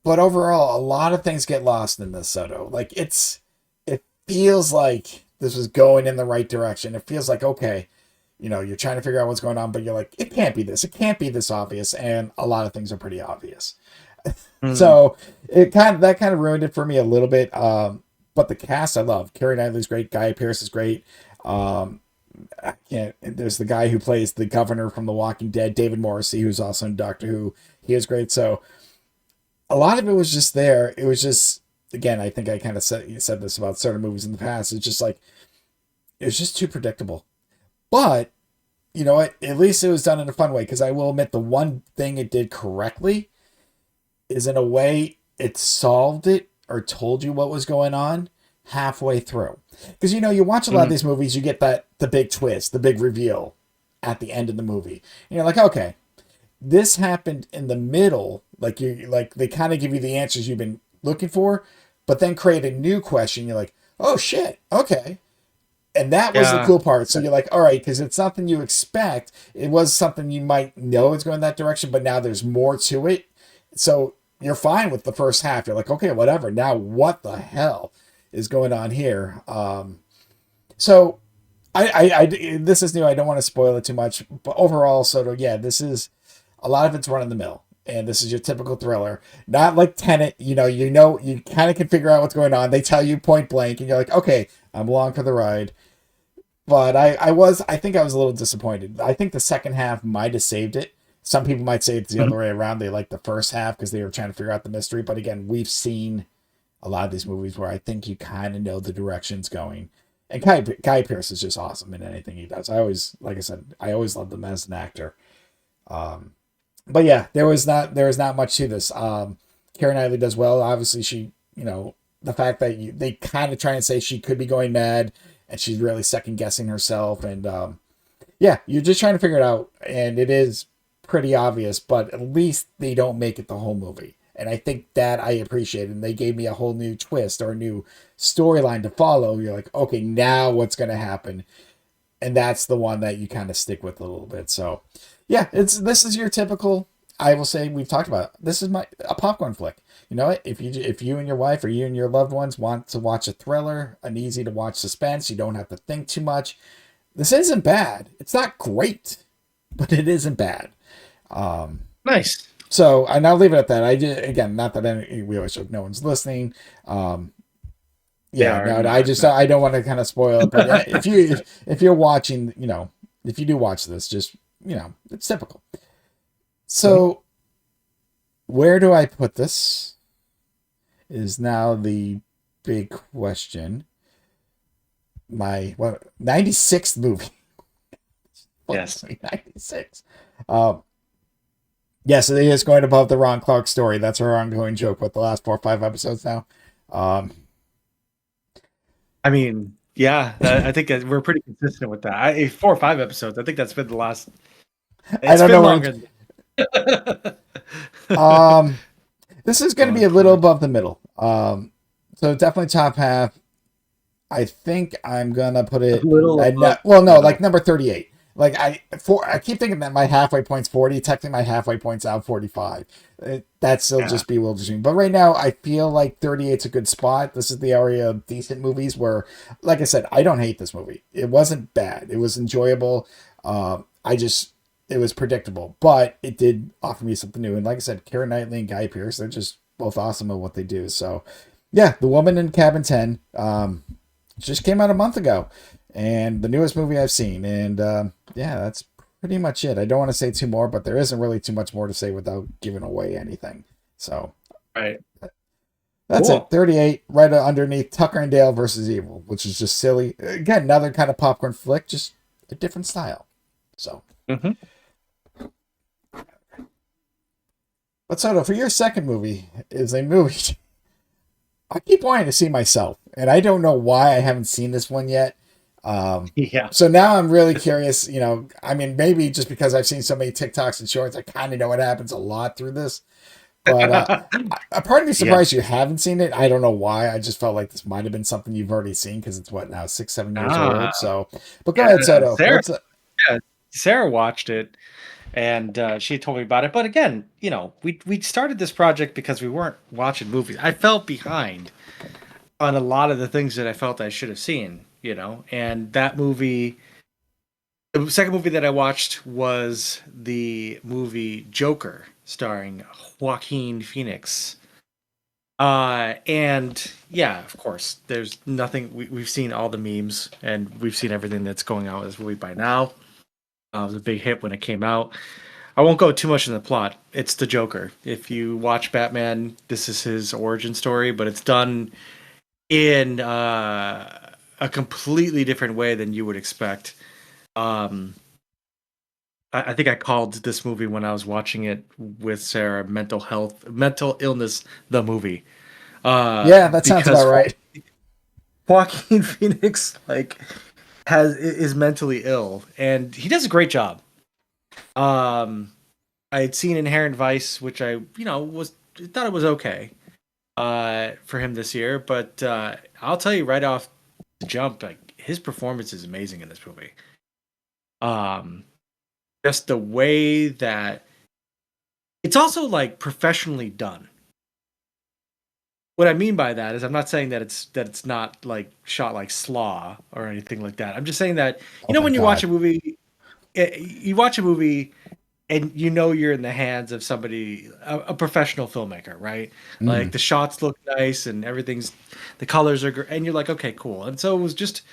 But overall, a lot of things get lost in this Soto. Like it feels like this was going in the right direction. It feels like, okay, you're trying to figure out what's going on, but you're like, it can't be this. It can't be this obvious. And a lot of things are pretty obvious. Hmm. So that kind of ruined it for me a little bit. But the cast I love. Keira Knightley's great. Guy Pearce is great. Um, I can't. There's the guy who plays the governor from The Walking Dead, David Morrissey, who's also in Doctor Who. He is great. So a lot of it was just there. It was just, again, I think I kind of said this about certain movies in the past. It's just like it was just too predictable. But you know what? At least it was done in a fun way, because I will admit the one thing it did correctly is, in a way, it solved it or told you what was going on halfway through. Because you watch a lot of Mhm. these movies, you get the big twist, the big reveal at the end of the movie. And you're like, okay, this happened in the middle. Like they kind of give you the answers you've been looking for, but then create a new question. You're like, oh shit, okay. And that was the Yeah. cool part. So you're like, all right, because it's something you expect. It was something you might know is going that direction, but now there's more to it. So you're fine with the first half. You're like, okay, whatever. Now what the hell is going on here? So this is new. I don't want to spoil it too much, but overall, Soto, yeah, this is a lot of it's run of the mill, and this is your typical thriller. Not like Tenet. You kind of can figure out what's going on. They tell you point blank, and you're like, okay, I'm along for the ride. But I think I was a little disappointed. I think the second half might have saved it. Some people might say it's the Mhm. other way around. They like the first half because they were trying to figure out the mystery. But again, we've seen a lot of these movies where I think you kind of know the direction's going. And Guy Pearce is just awesome in anything he does. Like I said, I always loved him as an actor. Um, but yeah, there was not much to this. Karen Knightley does well. Obviously, the fact that they kind of try and say she could be going mad, and she's really second guessing herself, and yeah, you're just trying to figure it out, and it is pretty obvious, but at least they don't make it the whole movie. And I think that I appreciate it. And they gave me a whole new twist or a new storyline to follow. You're like, okay, now what's going to happen? And that's the one that you kind of stick with a little bit. So, yeah, this is your typical. I will say we've talked about it. This is a popcorn flick. You know what? If you and your wife or you and your loved ones want to watch a thriller, an easy to watch suspense, you don't have to think too much. This isn't bad. It's not great, but it isn't bad. Um, Nice. so I now leave it at that. Again, not that we always joke, no one's listening. Um, They yeah, are, no, and I I'm just not. I don't want to kind of spoil it, but if you're watching, if you do watch this, just it's typical. Mhm. So where do I put this? Is now the big question. My what 96th movie. Yes. 96. Um, yes, it is going above the Ron Clark story. That's our ongoing joke with the last 4 or 5 episodes now. Um, I mean, yeah, I think that we're pretty consistent with that. 4 or 5 episodes. I think that's been the last. I It's don't been know where. longer. Um, this is going to be Going a little forward. above the middle. So definitely top half. I think I'm gonna put A it little at above well, the no, like middle. number 38. I keep thinking that my halfway point's 40. Technically, my halfway point's out 45. That still Yeah. just bewilders me. But right now, I feel like 38's a good spot. This is the area of decent movies where, like I said, I don't hate this movie. It wasn't bad. It was enjoyable. I just it was predictable, but it did offer me something new. And like I said, Keira Knightley and Guy Pearce, they're just both awesome at what they do. So, yeah, The Woman in Cabin 10. Just came out a month ago, and the newest movie I've seen. And yeah, that's pretty much it. I don't want to say too more, but there isn't really too much more to say without giving away anything. So Right. that's it. Cool. 38, right underneath Tucker and Dale versus Evil, which is just silly. Again, another kind of popcorn flick, just a different style. So, Hmm. but Soto, for your second movie, is a movie I keep wanting to see myself, and I don't know why I haven't seen this one yet. Um, Yeah. so now I'm really curious. I mean, maybe just because I've seen so many TikToks and shorts, I kind of know what happens a lot through this. But a part of me Yeah. surprised you haven't seen it. I don't know why. I just felt like this might have been something you've already seen because it's what now 6, 7 years Ah, old. So, but go ahead, yeah. Soto. Sarah. What's Yeah. Sarah watched it, and she told me about it. But again, we started this project because we weren't watching movies. I felt behind on a lot of the things that I felt I should have seen. And that movie. The second movie that I watched was the movie Joker, starring Joaquin Phoenix. And yeah, of course, there's nothing. We've seen all the memes and we've seen everything that's going on with this movie by now. It was a big hit when it came out. I won't go too much in the plot. It's the Joker. If you watch Batman, this is his origin story, but it's done in a completely different way than you would expect. Um, I think I called this movie when I was watching it with Sarah mental illness, the movie. Yeah, that sounds about because right. Joaquin Phoenix like has is mentally ill, and he does a great job. Um, I had seen Inherent Vice, which I was thought it was okay for him this year, but I'll tell you right off the jump, like his performance is amazing in this movie. Um, just the way that it's also like professionally done. What I mean by that is I'm not saying that it's not like shot like slaw or anything like that. I'm just saying that Oh my when you watch god. a movie, you watch a movie and you're in the hands of somebody, a professional filmmaker, right? Like Mm. the shots look nice and everything's, the colors are great, and you're like, okay, cool. And so it was just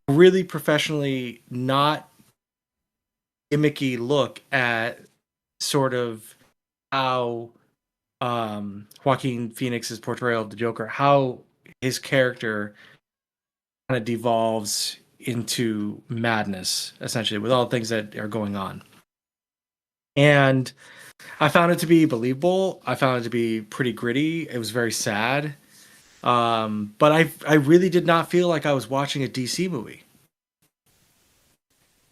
a really professionally not gimmicky look at sort of how Joaquin Phoenix's portrayal of the Joker, how his character kind of devolves into madness, essentially, with all the things that are going on. And I found it to be believable. I found it to be pretty gritty. It was very sad. But I really did not feel like I was watching a DC movie.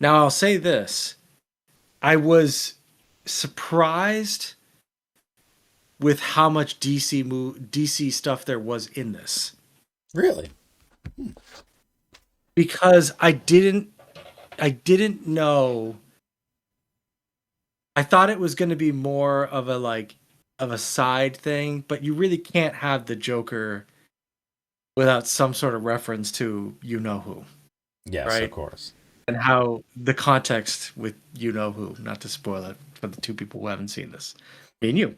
Now I'll say this: I was surprised with how much DC stuff there was in this Really? because I didn't know. I thought it was going to be more of a side thing, but you really can't have the Joker without some sort of reference to you know who, Yes, of right? course. And how the context with you know who, not to spoil it for the two people who haven't seen this, me and you.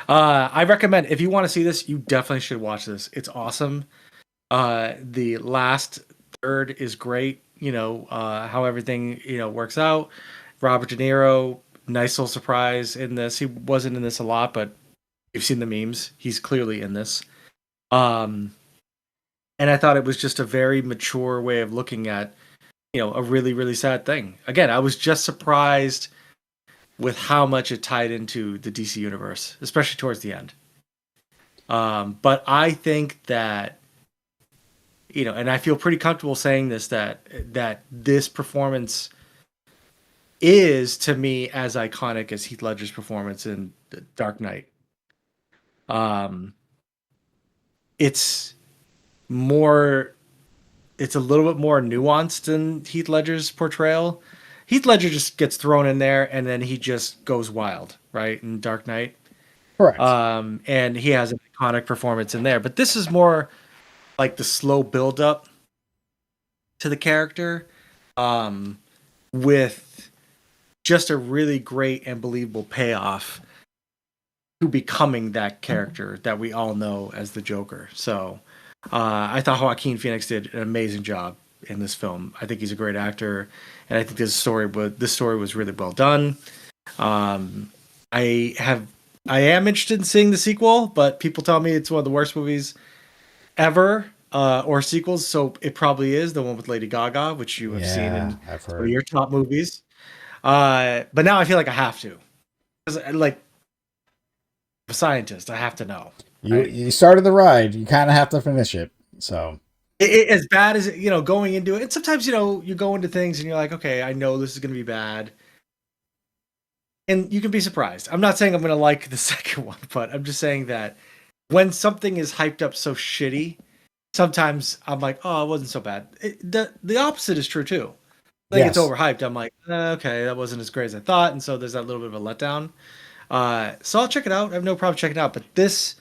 I recommend if you want to see this, you definitely should watch this. It's awesome. The last third is great. How everything works out. Robert De Niro, nice little surprise in this. He wasn't in this a lot, but you've seen the memes. He's clearly in this. Um, and I thought it was just a very mature way of looking at a really really sad thing. Again, I was just surprised with how much it tied into the DC universe, especially towards the end. But I think that and I feel pretty comfortable saying this that this performance is to me as iconic as Heath Ledger's performance in The Dark Knight. Um, it's more, it's a little bit more nuanced than Heath Ledger's portrayal. Heath Ledger just gets thrown in there and then he just goes wild, right? In Dark Knight. Correct. And he has an iconic performance in there. But this is more like the slow build up to the character, um, with just a really great and believable payoff to becoming that character that we all know as the Joker. So I thought Joaquin Phoenix did an amazing job in this film. I think he's a great actor, and I think this story was really well done. Um, I have I am interested in seeing the sequel, but people tell me it's one of the worst movies ever, or sequels. So it probably is the one with Lady Gaga, which you have seen in Yeah, I've some of heard. your top movies. But now I feel like I have to, because like a scientist, I have to know. You Right? you started the ride. You kind of have to finish it. So As bad as going into it, and sometimes you go into things and you're like, okay, I know this is going to be bad, and you can be surprised. I'm not saying I'm going to like the second one, but I'm just saying that when something is hyped up so shitty, sometimes I'm like, oh, it wasn't so bad. The opposite is true too. Like it's yes, overhyped. I'm like, okay, that wasn't as great as I thought, and so there's that little bit of a letdown. So I'll check it out. I have no problem checking it out. But this,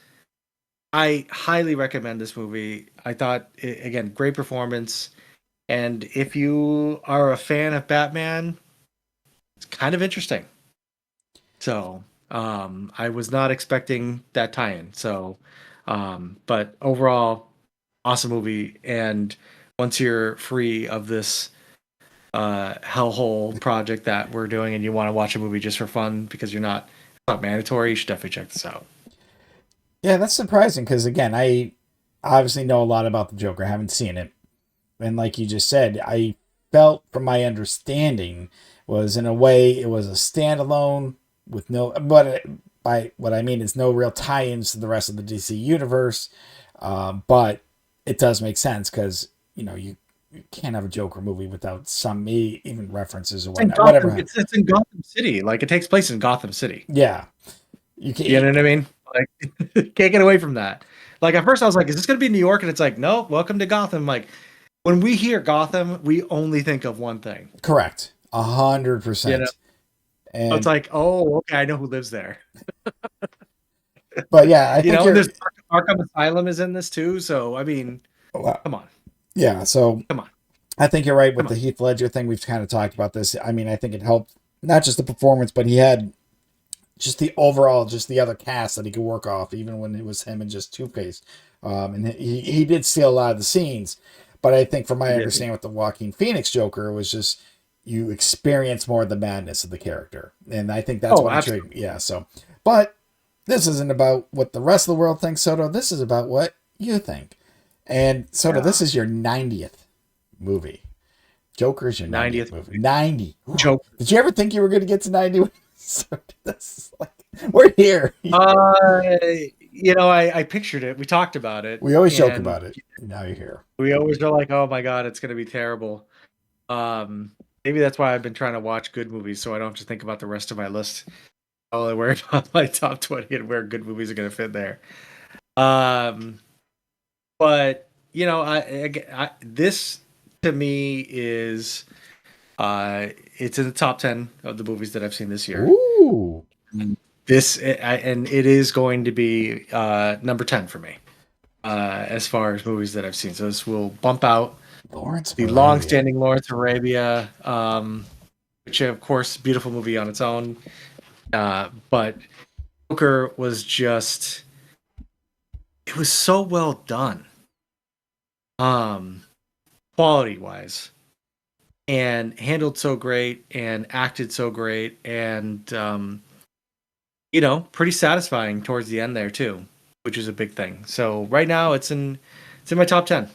I highly recommend this movie. I thought, again, great performance. And if you are a fan of Batman, it's kind of interesting. So I was not expecting that tie-in. So, but overall, awesome movie. And once you're free of this hellhole project that we're doing, and you want to watch a movie just for fun because it's not mandatory, you should definitely check this out. yeah, that's surprising because again, I obviously know a lot about the Joker. I haven't seen it, and like you just said, I felt from my understanding was in a way it was a standalone with no. But by what I mean is no real tie-ins to the rest of the DC universe. But it does make sense because you can't have a Joker movie without some even references or It's in whatnot. Gotham. Whatever. It's in Gotham City. Like it takes place in Gotham City. Yeah, you You can. know what I mean? Like can't get away from that. Like at first I was like, is this gonna be New York? And it's like, no, welcome to Gotham. Like when we hear Gotham, we only think of one thing. Correct, You know, 100%. it's And like, oh, okay, I know who lives there. but yeah, I You think know, and you're. there's Arkham Asylum is in this too. So I mean, Well, come on, yeah, so come on, I think you're right with come the on. Heath Ledger thing. We've kind of talked about this. I mean, I think it helped not just the performance, but he had just the overall, just the other cast that he could work off, even when it was him and just Two Face. And he did steal a lot of the scenes, but I think from He my did. understanding with the Joaquin Phoenix Joker, it was just you experience more of the madness of the character, and I think that's Oh, what intrigued. absolutely. Yeah. So, but this isn't about what the rest of the world thinks, Soto. This is about what you think. And Soto, this Yeah. is your 90th movie. Joker is your 90th 90th movie. movie. 90. Ooh. Joke. Did you ever think you were going to get to 90? So this is like, we're here. I pictured it. We talked about it, We always joke and about it. Now you're here. we always are like, "Oh my god, it's gonna be terrible." Um, Maybe that's why I've been trying to watch good movies, so I don't just think about the rest of my list. I only worry about my top 20 and where good movies are gonna fit there. Um, but this to me is it's in the top 10 of the movies that I've seen this year. Ooh. And it is going to be number 10 for me as far as movies that I've seen. So this will bump out Lawrence of the Arabia. long-standing Lawrence of Arabia, which of course, beautiful movie on its own. But Joker was just, it was so well done, um, quality-wise, and handled so great, and acted so great, and pretty satisfying towards the end there too, which is a big thing. So right now, it's in my top 10.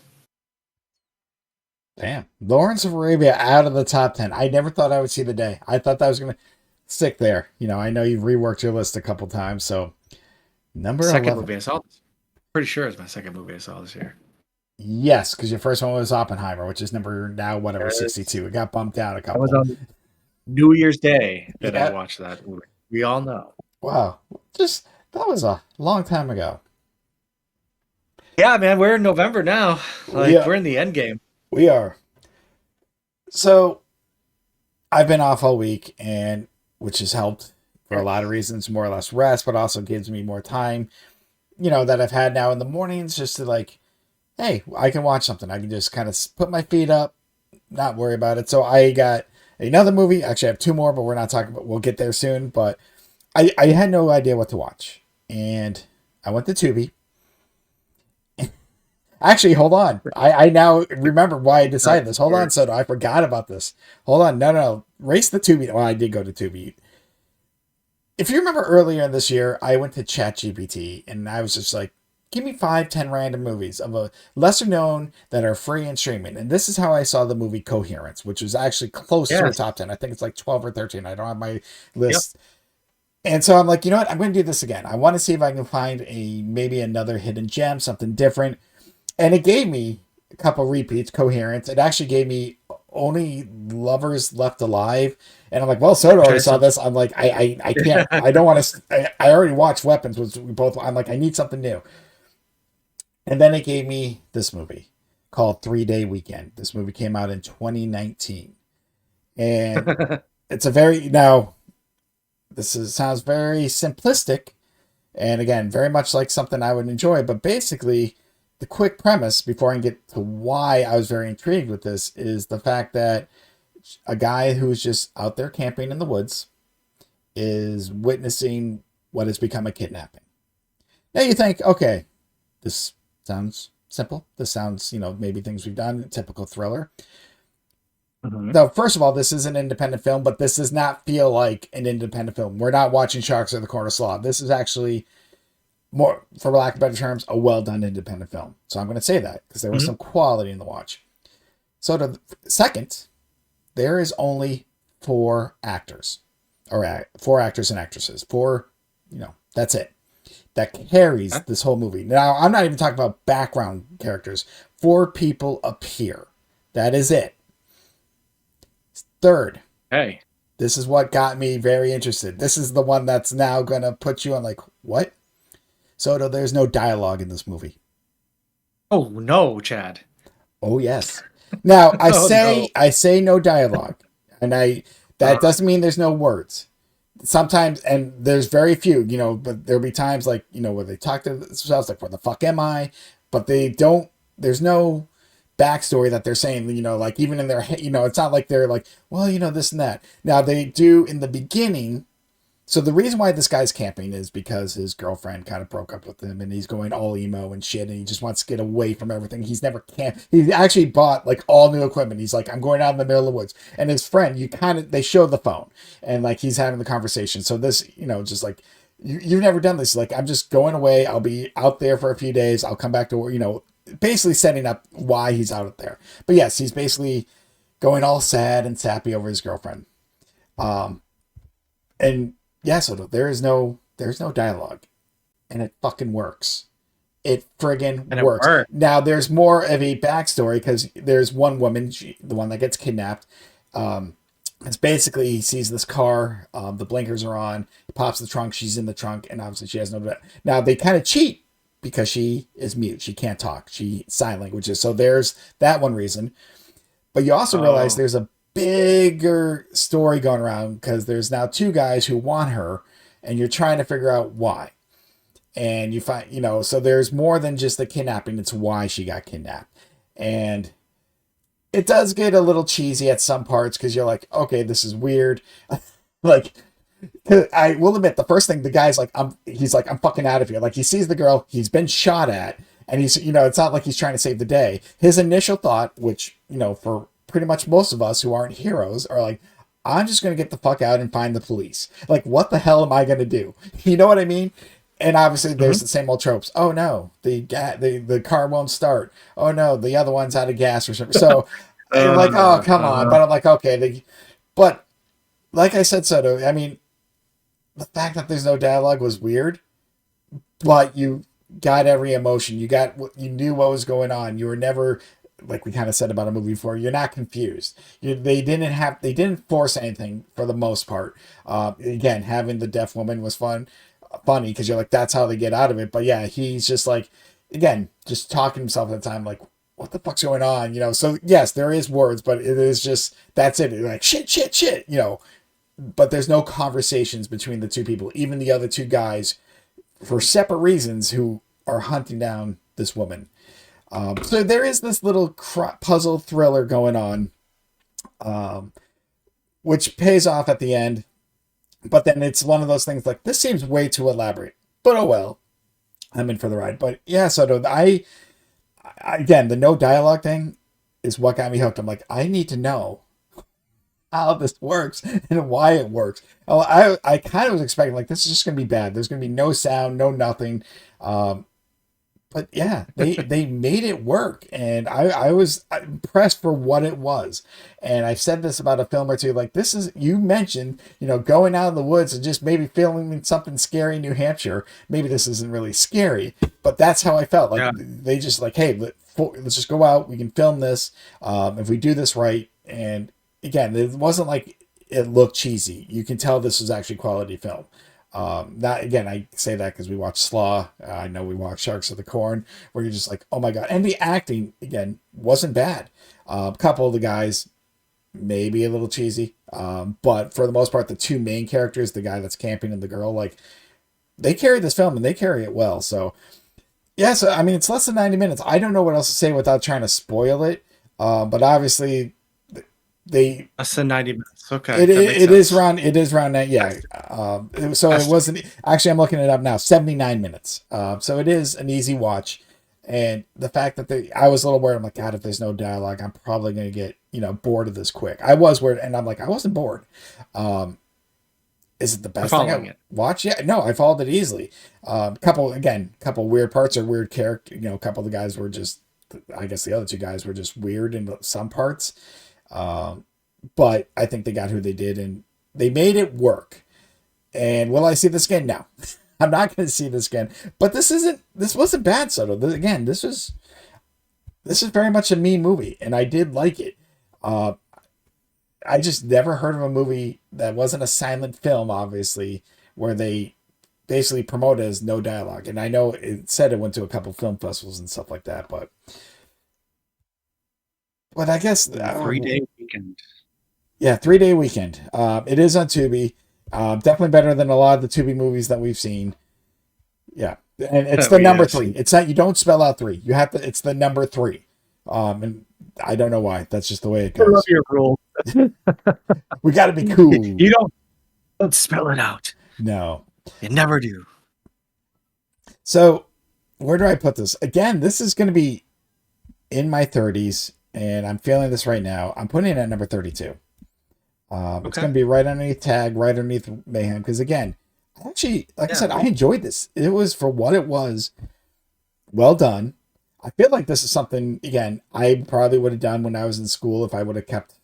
Damn. Lawrence of Arabia out of the top 10. I never thought I would see the day. I thought that was going to stick there. I know you've reworked your list a couple times. So, number Second 11. movie I saw this. Pretty sure it's my second movie I saw this year. Yes, because your first one was Oppenheimer, which is number now, whatever, Yes. 62. It got bumped down a That was couple. on New Year's Day that I Yeah. watched that movie. We all know. Wow. Just, that was a long time ago. Yeah, man, we're in November now. We Like are. we're in the end game. We are. So, I've been off all week, and which has helped for a lot of reasons, more or less rest, but also gives me more time, that I've had now in the mornings just to like, hey, I can watch something. I can just kind of put my feet up, not worry about it. So I got another movie. Actually, I have two more, but we're not talking about. We'll get there soon. But I had no idea what to watch, and I went to Tubi. Actually, hold on. I now remember why I decided this. Hold on, Soto. I forgot about this. Hold on. No. Race the Tubi. Well, I did go to Tubi. If you remember earlier this year, I went to ChatGPT and I was just like, give me 5, 10 random movies of a lesser known that are free and streaming. And this is how I saw the movie Coherence, which was actually close to a Yes. top 10. I think it's like 12 or 13. I don't have my Yep. list. And so I'm like, you know what? I'm going to do this again. I want to see if I can find maybe another hidden gem, something different. And it gave me a couple repeats, Coherence. It actually gave me Only Lovers Left Alive. And I'm like, well, Soto Which I already saw saw. this. I'm like, I can't, I don't want to, I already watched Weapons, which we both, I'm like, I need something new. And then it gave me this movie called 3 Day Weekend. This movie came out in 2019. And it's now, sounds very simplistic. And again, very much like something I would enjoy. But basically, the quick premise before I can get to why I was very intrigued with this is the fact that a guy who's just out there camping in the woods is witnessing what has become a kidnapping. Now you think, okay, this sounds simple. This sounds, maybe things we've done, typical thriller. Mhm. Now, first of all, this is an independent film, but this does not feel like an independent film. We're not watching Sharks of the Corner Slaw. This is actually more, for lack of better terms, a well done independent film. So I'm going to say that because there was Mhm. some quality in the watch. So the second, there is only four actors, or four actors and actresses. Four, that's it. that carries Huh? this whole movie. Now, I'm not even talking about background characters. 4 people appear. That is it. Third, Hey. this is what got me very interested. This is the one that's now going to put you on like, what? Soto, there's no dialogue in this movie. Oh no, Chad. Oh yes. Now I Oh say no. I say no dialogue, and I that Uh, doesn't mean there's no words. Sometimes, and there's very few, but there'll be times like where they talk to themselves like, "Where the fuck am I?" But they don't. There's no backstory that they're saying. Like even in their head, it's not like they're like, well, this and that. Now they do in the beginning. So the reason why this guy's camping is because his girlfriend kind of broke up with him, and he's going all emo and shit, and he just wants to get away from everything. He's never camped. He actually bought like all new equipment. He's like, I'm going out in the middle of the woods. And his friend, they show the phone, and like he's having the conversation. So this, just like you've never done this. Like, I'm just going away. I'll be out there for a few days. I'll come back to work. Basically setting up why he's out there. But yes, he's basically going all sad and sappy over his girlfriend. And yeah, so there's no dialogue, and it fucking works. It friggin' and it works. worked. Now there's more of a backstory because there's one woman, the one that gets kidnapped. It's basically he sees this car, the blinkers are on, he pops the trunk, she's in the trunk, and obviously she has no. Now they kind of cheat because she is mute, she can't talk, she sign languages. So there's that one reason. But you also realize Oh. there's a bigger story going around because there's now 2 guys who want her, and you're trying to figure out why. And you find, so there's more than just the kidnapping, it's why she got kidnapped. And it does get a little cheesy at some parts because you're like, okay, this is weird. Like, I will admit, the first thing the guy's like, I'm fucking out of here. Like, he sees the girl, he's been shot at, and he's, it's not like he's trying to save the day. His initial thought, which, for pretty much most of us who aren't heroes, are like, I'm just going to get the fuck out and find the police. Like, what the hell am I going to do? You know what I mean? And obviously, there's Mhm. the same old tropes. Oh no, the car won't start. Oh no, the other one's out of gas or something. So I'm like, oh come on. Uh, But I'm like, okay. But like I said, Soto, I mean, the fact that there's no dialogue was weird, but you got every emotion. You knew what was going on. You were never, like we kind of said about a movie before, you're not confused. They didn't force anything for the most part. Again, having the deaf woman was funny because you're like, that's how they get out of it. But yeah, he's just like, again, just talking to himself at the time, like, what the fuck's going on? So yes, there is words, but it is just, that's it. Like, shit, shit, shit, but there's no conversations between the 2 people, even the other 2 guys, for separate reasons, who are hunting down this woman. So there is this little puzzle thriller going on, um, which pays off at the end. But then it's one of those things like, this seems way too elaborate. But oh well, I'm in for the ride. But yeah, so again, the no dialogue thing is what got me hooked. I'm like, I need to know how this works and why it works. Oh, I kind of was expecting like this is just gonna be bad. There's gonna be no sound, no nothing. Um, but yeah, they made it work, and I was impressed for what it was. And I've said this about a film or two, like this is, you mentioned, going out in the woods and just maybe filming something scary in New Hampshire. Maybe this isn't really scary, but that's how I felt. Like yeah. they just like, hey, let's just go out. We can film this if we do this right. And again, it wasn't like it looked cheesy. You can tell this was actually quality film. Not again, I say that because we watched Slaw. I know we watched Sharks of the Corn, where you're just like, oh my god. And the acting again wasn't bad. A couple of the guys maybe a little cheesy, but for the most part, the 2 main characters, the guy that's camping and the girl, like they carry this film and they carry it well. So yeah, so I mean, it's less than 90 minutes. I don't know what else to say without trying to spoil it. But obviously, they Less than 90 minutes. Okay, it that makes it is sense. around that, yeah. So it That's wasn't actually. I'm looking it up now. 79 minutes. So it is an easy watch, and the fact that I was a little worried. I'm like, God, if there's no dialogue, I'm probably gonna get bored of this quick. I was worried, and I'm like, I wasn't bored. Um, is it the I'm best thing following I it. watch? Yeah, no, I followed it easily. Couple weird parts or weird character. A couple of the guys were just. I guess the other 2 guys were just weird in some parts. Um, but I think they got who they did and they made it work. And will I see this again? No. I'm not going to see this again. But this wasn't bad, Soto. Again, this is very much a me movie, and I did like it. Uh, I just never heard of a movie that wasn't a silent film, obviously, where they basically promote it as no dialogue. And I know it said it went to a couple film festivals and stuff like that, but I guess 3-day weekend. yeah, 3 day weekend. It is on Tubi. Definitely better than a lot of the Tubi movies that we've seen. Yeah, and it's the number three. It's not, you don't spell out three. You have to. It's the number three. And I don't know why. That's just the way it I love goes. your rule. We got to be cool. You don't spell it out. No, You never do. so where do I put this? Again, this is going to be in my 30s, and I'm feeling this right now. I'm putting it at number 32. It's Okay. going to be right underneath Tag, right underneath Mayhem, because again, actually, like I said, I enjoyed this. It was, for what it was, well done. I feel like this is something, again, I probably would have done when I was in school if I would have kept,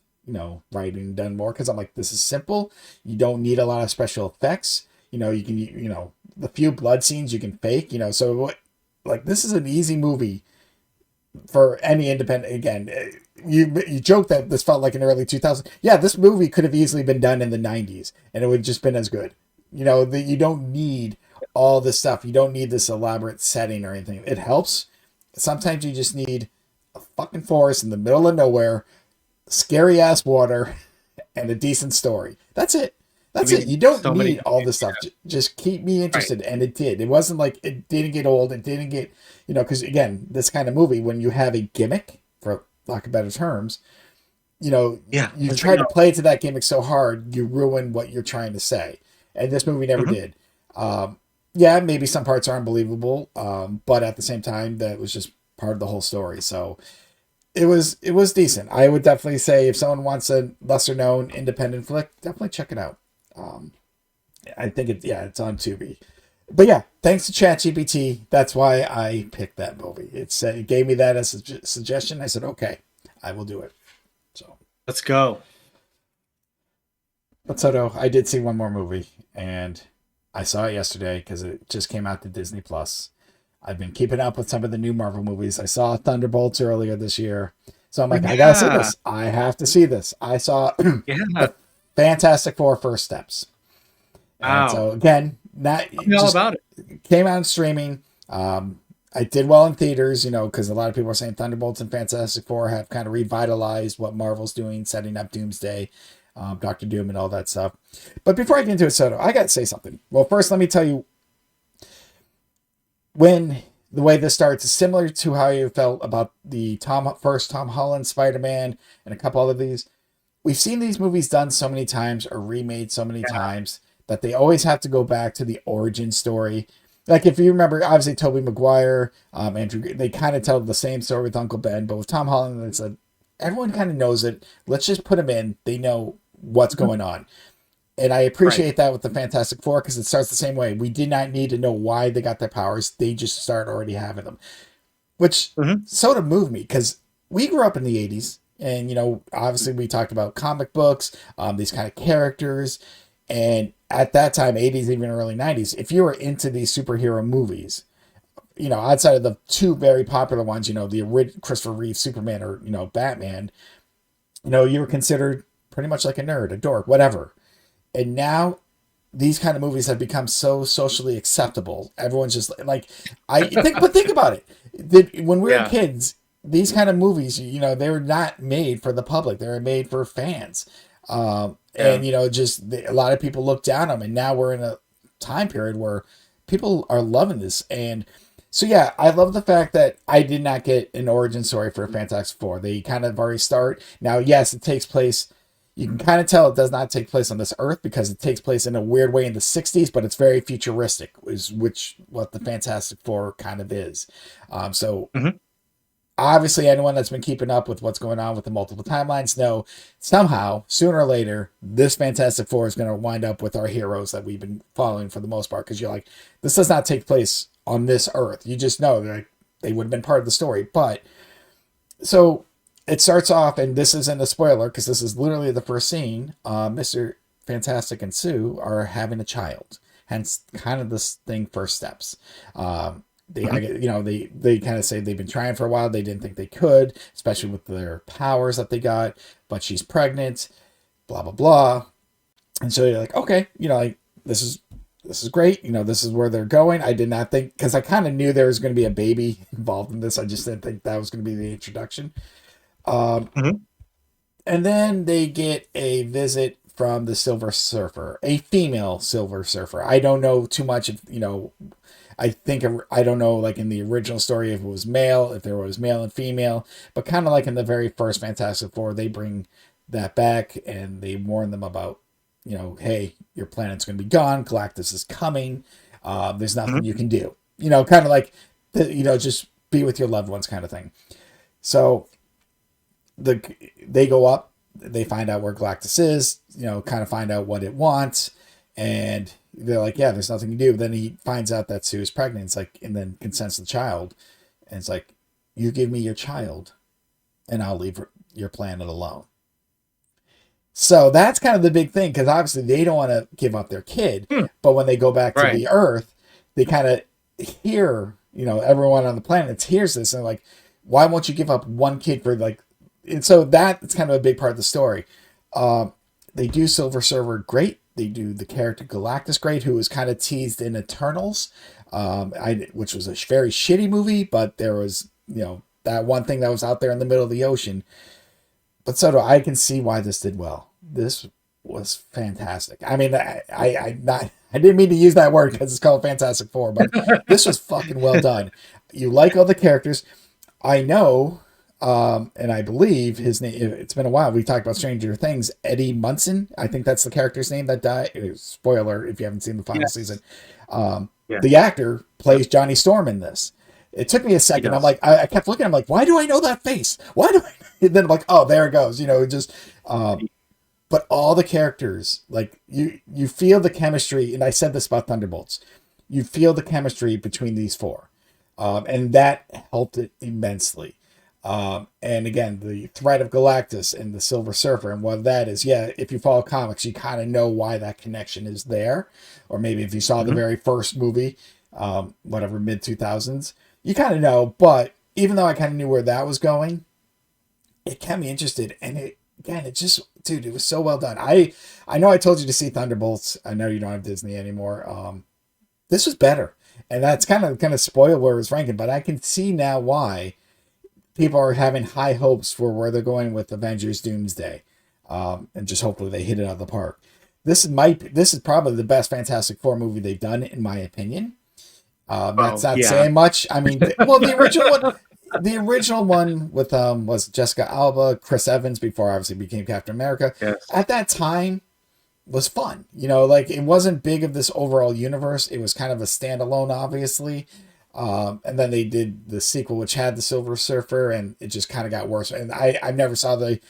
writing and done more, because I'm like, this is simple. You don't need a lot of special effects. You can, the few blood scenes you can fake, so like, this is an easy movie for any independent. Again, you joke that this felt like an early 2000s. Yeah, this movie could have easily been done in the 90s and it would have just been as good. You don't need all this stuff. You don't need this elaborate setting or anything. It helps. Sometimes you just need a fucking forest in the middle of nowhere, scary ass water, and a decent story. That's it. That's it. You don't need all this stuff. Just keep me interested. Right. And it did. It wasn't like it didn't get old. It didn't get, because again, this kind of movie, when you have a gimmick, for lack of better terms, you try to play to that gimmick so hard, you ruin what you're trying to say. And this movie never did. Yeah, maybe some parts are unbelievable, but at the same time, that was just part of the whole story. So it was decent. I would definitely say if someone wants a lesser known independent flick, definitely check it out. I think it's on Tubi. But yeah, thanks to ChatGPT, that's why I picked that movie. It gave me that as a suggestion. I said, okay, I will do it. So let's go. But Soto, I did see one more movie, and I saw it yesterday because it just came out to Disney Plus. I've been keeping up with some of the new Marvel movies. I saw Thunderbolts earlier this year, so I'm like, I gotta see this. I have to see this. I saw the Fantastic Four: First Steps. And so again, all about it. Came out streaming. I did well in theaters, because a lot of people are saying Thunderbolts and Fantastic Four have kind of revitalized what Marvel's doing, setting up Doomsday, Doctor Doom, and all that stuff. But before I get into it, Soto, I got to say something. Well, first, let me tell you, when the way this starts is similar to how you felt about the first Tom Holland Spider-Man and a couple of these. We've seen these movies done so many times or remade so many times that they always have to go back to the origin story. Like, if you remember, obviously, Tobey Maguire, Andrew, they kind of tell the same story with Uncle Ben, but with Tom Holland, it's everyone kind of knows it. Let's just put him in. They know what's going on. And I appreciate that with the Fantastic Four, because it starts the same way. We did not need to know why they got their powers. They just start already having them, which sort of moved me, because we grew up in the 80s. And, obviously we talked about comic books, these kind of characters. And at that time, 80s, even early 90s, if you were into these superhero movies, outside of the two very popular ones, the Christopher Reeve Superman or, Batman, you were considered pretty much like a nerd, a dork, whatever. And now these kind of movies have become so socially acceptable. Everyone's just like, but think about it. When we were kids, these kind of movies, they were not made for the public. They were made for fans. And, a lot of people look down on them. And now we're in a time period where people are loving this. And so, yeah, I love the fact that I did not get an origin story for Fantastic Four. They kind of already start. Now, yes, it takes place. You can kind of tell it does not take place on this earth, because it takes place in a weird way in the 60s, but it's very futuristic, what the Fantastic Four kind of is. Obviously, anyone that's been keeping up with what's going on with the multiple timelines know somehow, sooner or later, this Fantastic Four is going to wind up with our heroes that we've been following for the most part, because you're like, this does not take place on this earth. You just know that they would have been part of the story. But so it starts off, and this isn't a spoiler because this is literally the first scene. Mr. Fantastic and Sue are having a child. hence kind of this thing first steps. Mhm. They kind of say they've been trying for a while. They didn't think they could, especially with their powers that they got. But she's pregnant, blah blah blah. And so you're like, okay, like this is great. This is where they're going. I did not think, because I kind of knew there was going to be a baby involved in this. I just didn't think that was going to be the introduction. Um, Mhm. and then they get a visit from the Silver Surfer, a female Silver Surfer. I don't know too much of, I think I don't know, like in the original story, if it was male, if there was male and female, but kind of like in the very first Fantastic Four, they bring that back and they warn them about, hey, your planet's going to be gone. Galactus is coming. There's nothing Mhm. you can do. Kind of like, just be with your loved ones, kind of thing. So they go up, they find out where Galactus is, kind of find out what it wants, and they're like, yeah, there's nothing to do. Then he finds out that Sue's pregnant. It's like, and then consents the child, and it's like, you give me your child, and I'll leave your planet alone. So that's kind of the big thing, because obviously they don't want to give up their kid, Hmm. but when they go back to Right. the Earth, they kind of hear, everyone on the planet hears this, and like, why won't you give up one kid for like? And so that's kind of a big part of the story. Um, they do Silver Surfer great. They do the character Galactus great, who was kind of teased in Eternals, which was a very shitty movie, but there was that one thing that was out there in the middle of the ocean. But Soto, I can see why this did well. This was fantastic. I mean, I didn't mean to use that word because it's called Fantastic Four, but this was fucking well done. You like all the characters. I know, and I believe his name. It's been a while. We talked about Stranger Things. Eddie Munson, I think that's the character's name that died. Spoiler if you haven't seen the final season. Yes. Yeah. The actor Yep. plays Johnny Storm in this. It took me a He second. I'm does. like, I kept looking. I'm like, why do I know that face? Why do I? And then I'm like, oh, there it goes. Just. But all the characters, like you feel the chemistry, and I said this about Thunderbolts. You feel the chemistry between these four, and that helped it immensely. And again, the threat of Galactus and the Silver Surfer, and what that is, yeah, if you follow comics, you kind of know why that connection is there. Or maybe if you saw the Mhm. very first movie, whatever, mid 2000s, you kind of know. But even though I kind of knew where that was going, it kept me interested. And it just, dude, it was so well done. I know I told you to see Thunderbolts. I know you don't have Disney anymore. This was better. And that's kind of spoil where it was ranking, but I can see now why people are having high hopes for where they're going with Avengers Doomsday, and just hopefully they hit it out of the park. This is probably the best Fantastic Four movie they've done, in my opinion. That's Oh, not yeah. saying much. I mean, well, the original one with was Jessica Alba, Chris Evans before obviously became Captain America. Yes. At that time, was fun. Like it wasn't big of this overall universe. It was kind of a standalone, obviously. And then they did the sequel, which had the Silver Surfer, and it just kind of got worse. And I never saw the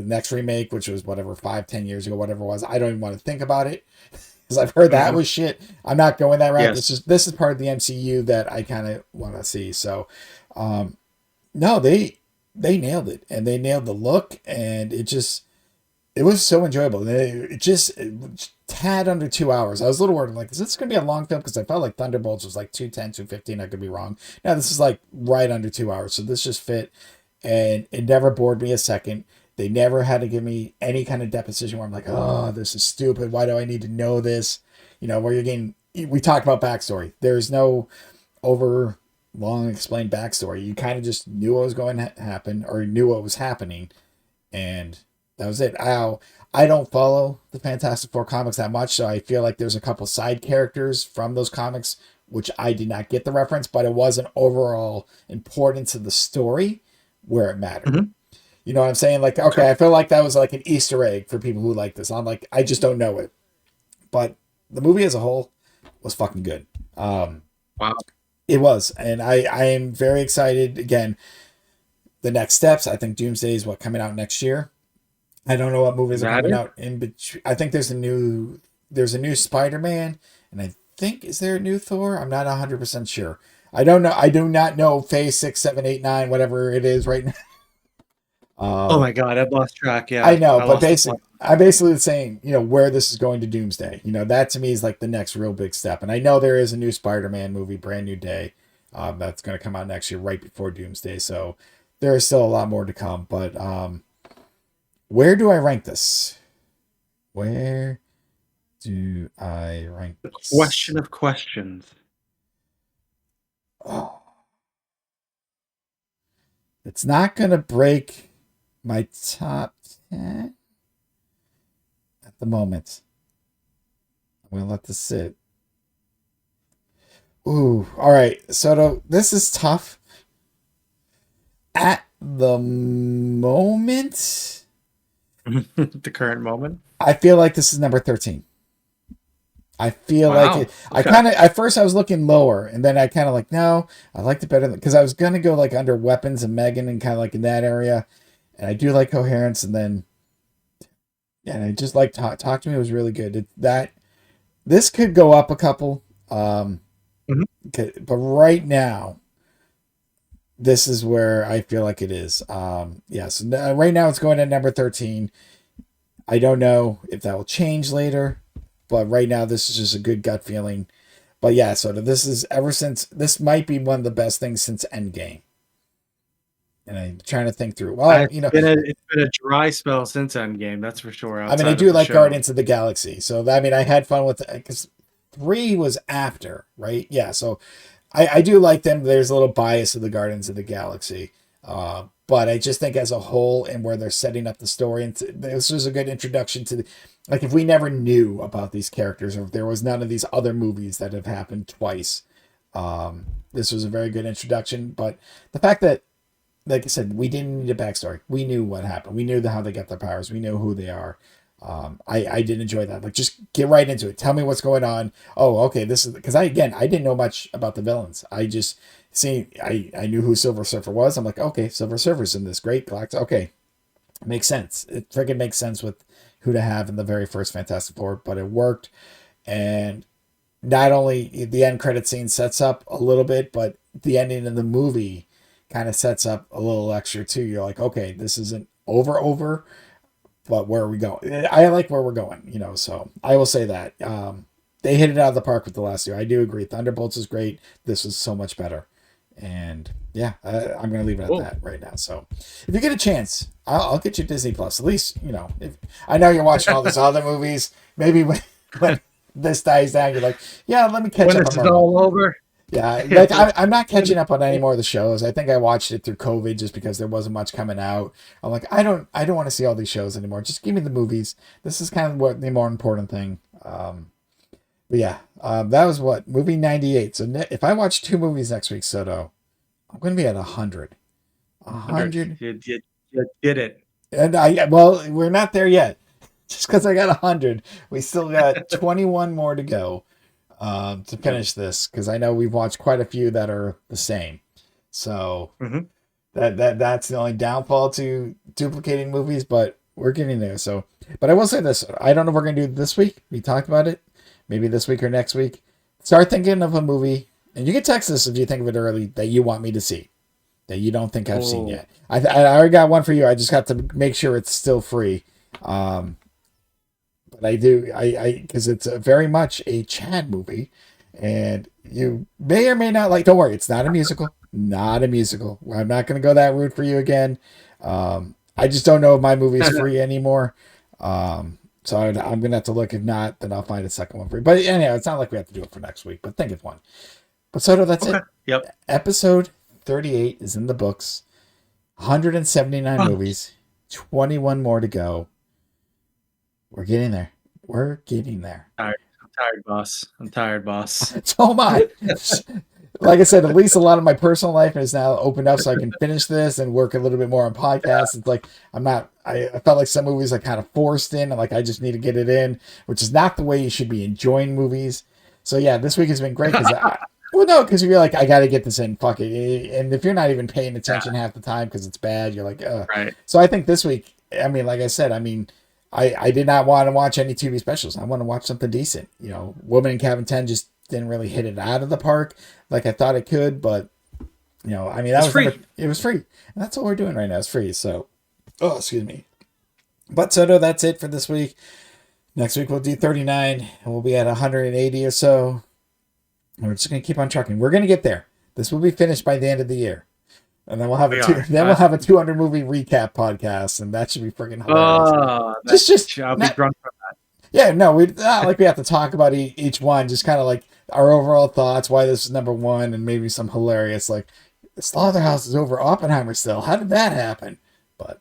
next remake, which was whatever 5-10 years ago, whatever it was. I don't even want to think about it because I've heard that Mhm. was shit. I'm not going that route. Yes. This is part of the MCU that I kind of want to see. So, no, they nailed it, and they nailed the look, and it was so enjoyable. It tad under 2 hours. I was a little worried. I'm like, is this going to be a long film? Because I felt like Thunderbolts was like 210, 215. I could be wrong. Now, this is like right under 2 hours. So this just fit. And it never bored me a second. They never had to give me any kind of deposition where I'm like, oh, this is stupid. Why do I need to know this? Where you're getting, we talked about backstory. There's no over long explained backstory. You kind of just knew what was going to happen or knew what was happening, and that was it. I don't follow the Fantastic Four comics that much, so I feel like there's a couple side characters from those comics which I did not get the reference, but it was an overall importance to the story where it mattered. Mhm. You know what I'm saying? Like, Sure. okay, I feel like that was like an Easter egg for people who like this. I'm like, I just don't know it, but the movie as a whole was fucking good. Wow. It was, and I am very excited. Again, the next steps. I think Doomsday is coming out next year. I don't know what movies are That coming is. out in between. I think there's a new Spider-Man, and I think is there a new Thor? I'm not 100% sure. I don't know. I do not know Phase 6, 7, 8, 9, whatever it is right now. Oh my God, I've lost track. I Yeah, know, I but lost the basically, plot. I'm basically saying, where this is going to Doomsday. That to me is like the next real big step. And I know there is a new Spider-Man movie, Brand New Day, that's going to come out next year, right before Doomsday. So there is still a lot more to come. But where do I rank this? Where do I rank The this? question of questions. Oh, it's not going to break my top 10 at the moment. I'm going to let this sit. Ooh, all right. So this is tough. At the moment, The current moment. I feel like this is number 13. I feel like it. Wow. I Okay. kind of, at first, I was looking lower, and then I kind of like, no, I liked it better because I was going to go like under weapons and Megan and kind of like in that area. And I do like coherence, and then, yeah, and I just like talk to me was really good. This could go up a couple, Mhm. but right now, this is where I feel like it is. Yeah, so right now it's going at number 13. I don't know if that will change later, but right now this is just a good gut feeling. But yeah, so this is ever since this might be one of the best things since Endgame. And I'm trying to think through. Well, It's been a dry spell since Endgame, that's for sure. I mean, I Outside of do the like show. Guardians of the Galaxy, so I mean, I had fun with it because 3 was after, right? Yeah, so I do like them. There's a little bias of the Guardians of the Galaxy, but I just think as a whole and where they're setting up the story, and this was a good introduction to, like, if we never knew about these characters or if there was none of these other movies that have happened twice, this was a very good introduction. But the fact that, like I said, we didn't need a backstory. We knew what happened. We knew how they got their powers. We knew who they are. I did enjoy that. Like, just get right into it. Tell me what's going on. Oh, okay. This is because I didn't know much about the villains. I just I knew who Silver Surfer was. I'm like, okay, Silver Surfer's in this. Great, Galactus. Okay, makes sense. It freaking makes sense with who to have in the very first Fantastic Four, but it worked. And not only the end credit scene sets up a little bit, but the ending of the movie kind of sets up a little extra too. You're like, okay, this isn't over, but where are we going? I like where we're going, so I will say that. They hit it out of the park with the last year. I do agree. Thunderbolts is great. This is so much better. And yeah, I'm going to leave it at Whoa. that right now. So if you get a chance, I'll get you Disney Plus. At least, if I know you're watching all these other movies, maybe when this dies down, you're like, yeah, let me catch When up on this is Marvel. all over. Yeah, like I'm not catching up on any more of the shows. I think I watched it through COVID just because there wasn't much coming out. I'm like, I don't want to see all these shows anymore. Just give me the movies. This is kind of what the more important thing. But yeah, that was what movie 98. So if I watch 2 movies next week, Soto, I'm going to be at 100. 100. 100. You did it. And well, we're not there yet. Just because I got 100, we still got 21 more to go to Yep. finish this because I know we've watched quite a few that are the same. So Hmm. that's the only downfall to duplicating movies, but we're getting there. So, but I will say this: I don't know if we're gonna do it this week. We talked about it, maybe this week or next week. Start thinking of a movie, and you can text us if you think of it early that you want me to see that you don't think I've seen Oh, yet. I already got one for you. I just got to make sure it's still free. Um, but I do I because it's very much a Chad movie, and you may or may not like. Don't worry, it's not a musical. Not a musical. I'm not going to go that route for you again. I just don't know if my movie is free anymore. So I'm going to have to look. If not, then I'll find a second one for you. But anyhow, it's not like we have to do it for next week. But think of one. But Soto, that's okay. it. Yep. Episode 38 is in the books. 179 Oh, movies. 21 more to go. We're getting there. We're getting there. tired. I'm tired, boss. I'm tired, boss. So am I. Like I said, at least a lot of my personal life is now opened up so I can finish this and work a little bit more on podcasts. It's like I felt like some movies I kind of forced in and like I just need to get it in, which is not the way you should be enjoying movies. So yeah, this week has been great because well, no, because you're like, I got to get this in, fuck it. And if you're not even paying Yeah, attention half the time because it's bad, you're like, ugh. right. So I think this week, I mean, like I said, I did not want to watch any TV specials. I want to watch something decent. Woman in Cabin 10 just didn't really hit it out of the park like I thought it could, but I mean, It's free. it was free. And that's what we're doing right now. It's free. So, oh, excuse me. But Soto, that's it for this week. Next week we'll do 39, and we'll be at 180 or so. And we're just gonna keep on trucking. We're gonna get there. This will be finished by the end of the year, and then we'll have We then we'll are. have a 200 movie recap podcast, and that should be freaking hilarious. Oh, I'll be Not, drunk. yeah, no, we not like we have to talk about each one. Just kind of like our overall thoughts, why this is number one, and maybe some hilarious like Slaughterhouse is over Oppenheimer still. How did that happen? But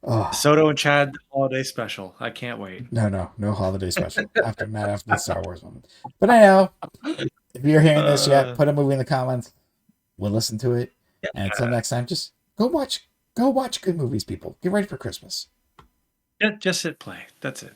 oh, Soto and Chad holiday special. I can't wait. no holiday special not after the Star Wars one. But I know if you're hearing this yet, put a movie in the comments. We'll listen to it. And until next time, just go watch good movies, people. Get ready for Christmas. Just hit play. That's it.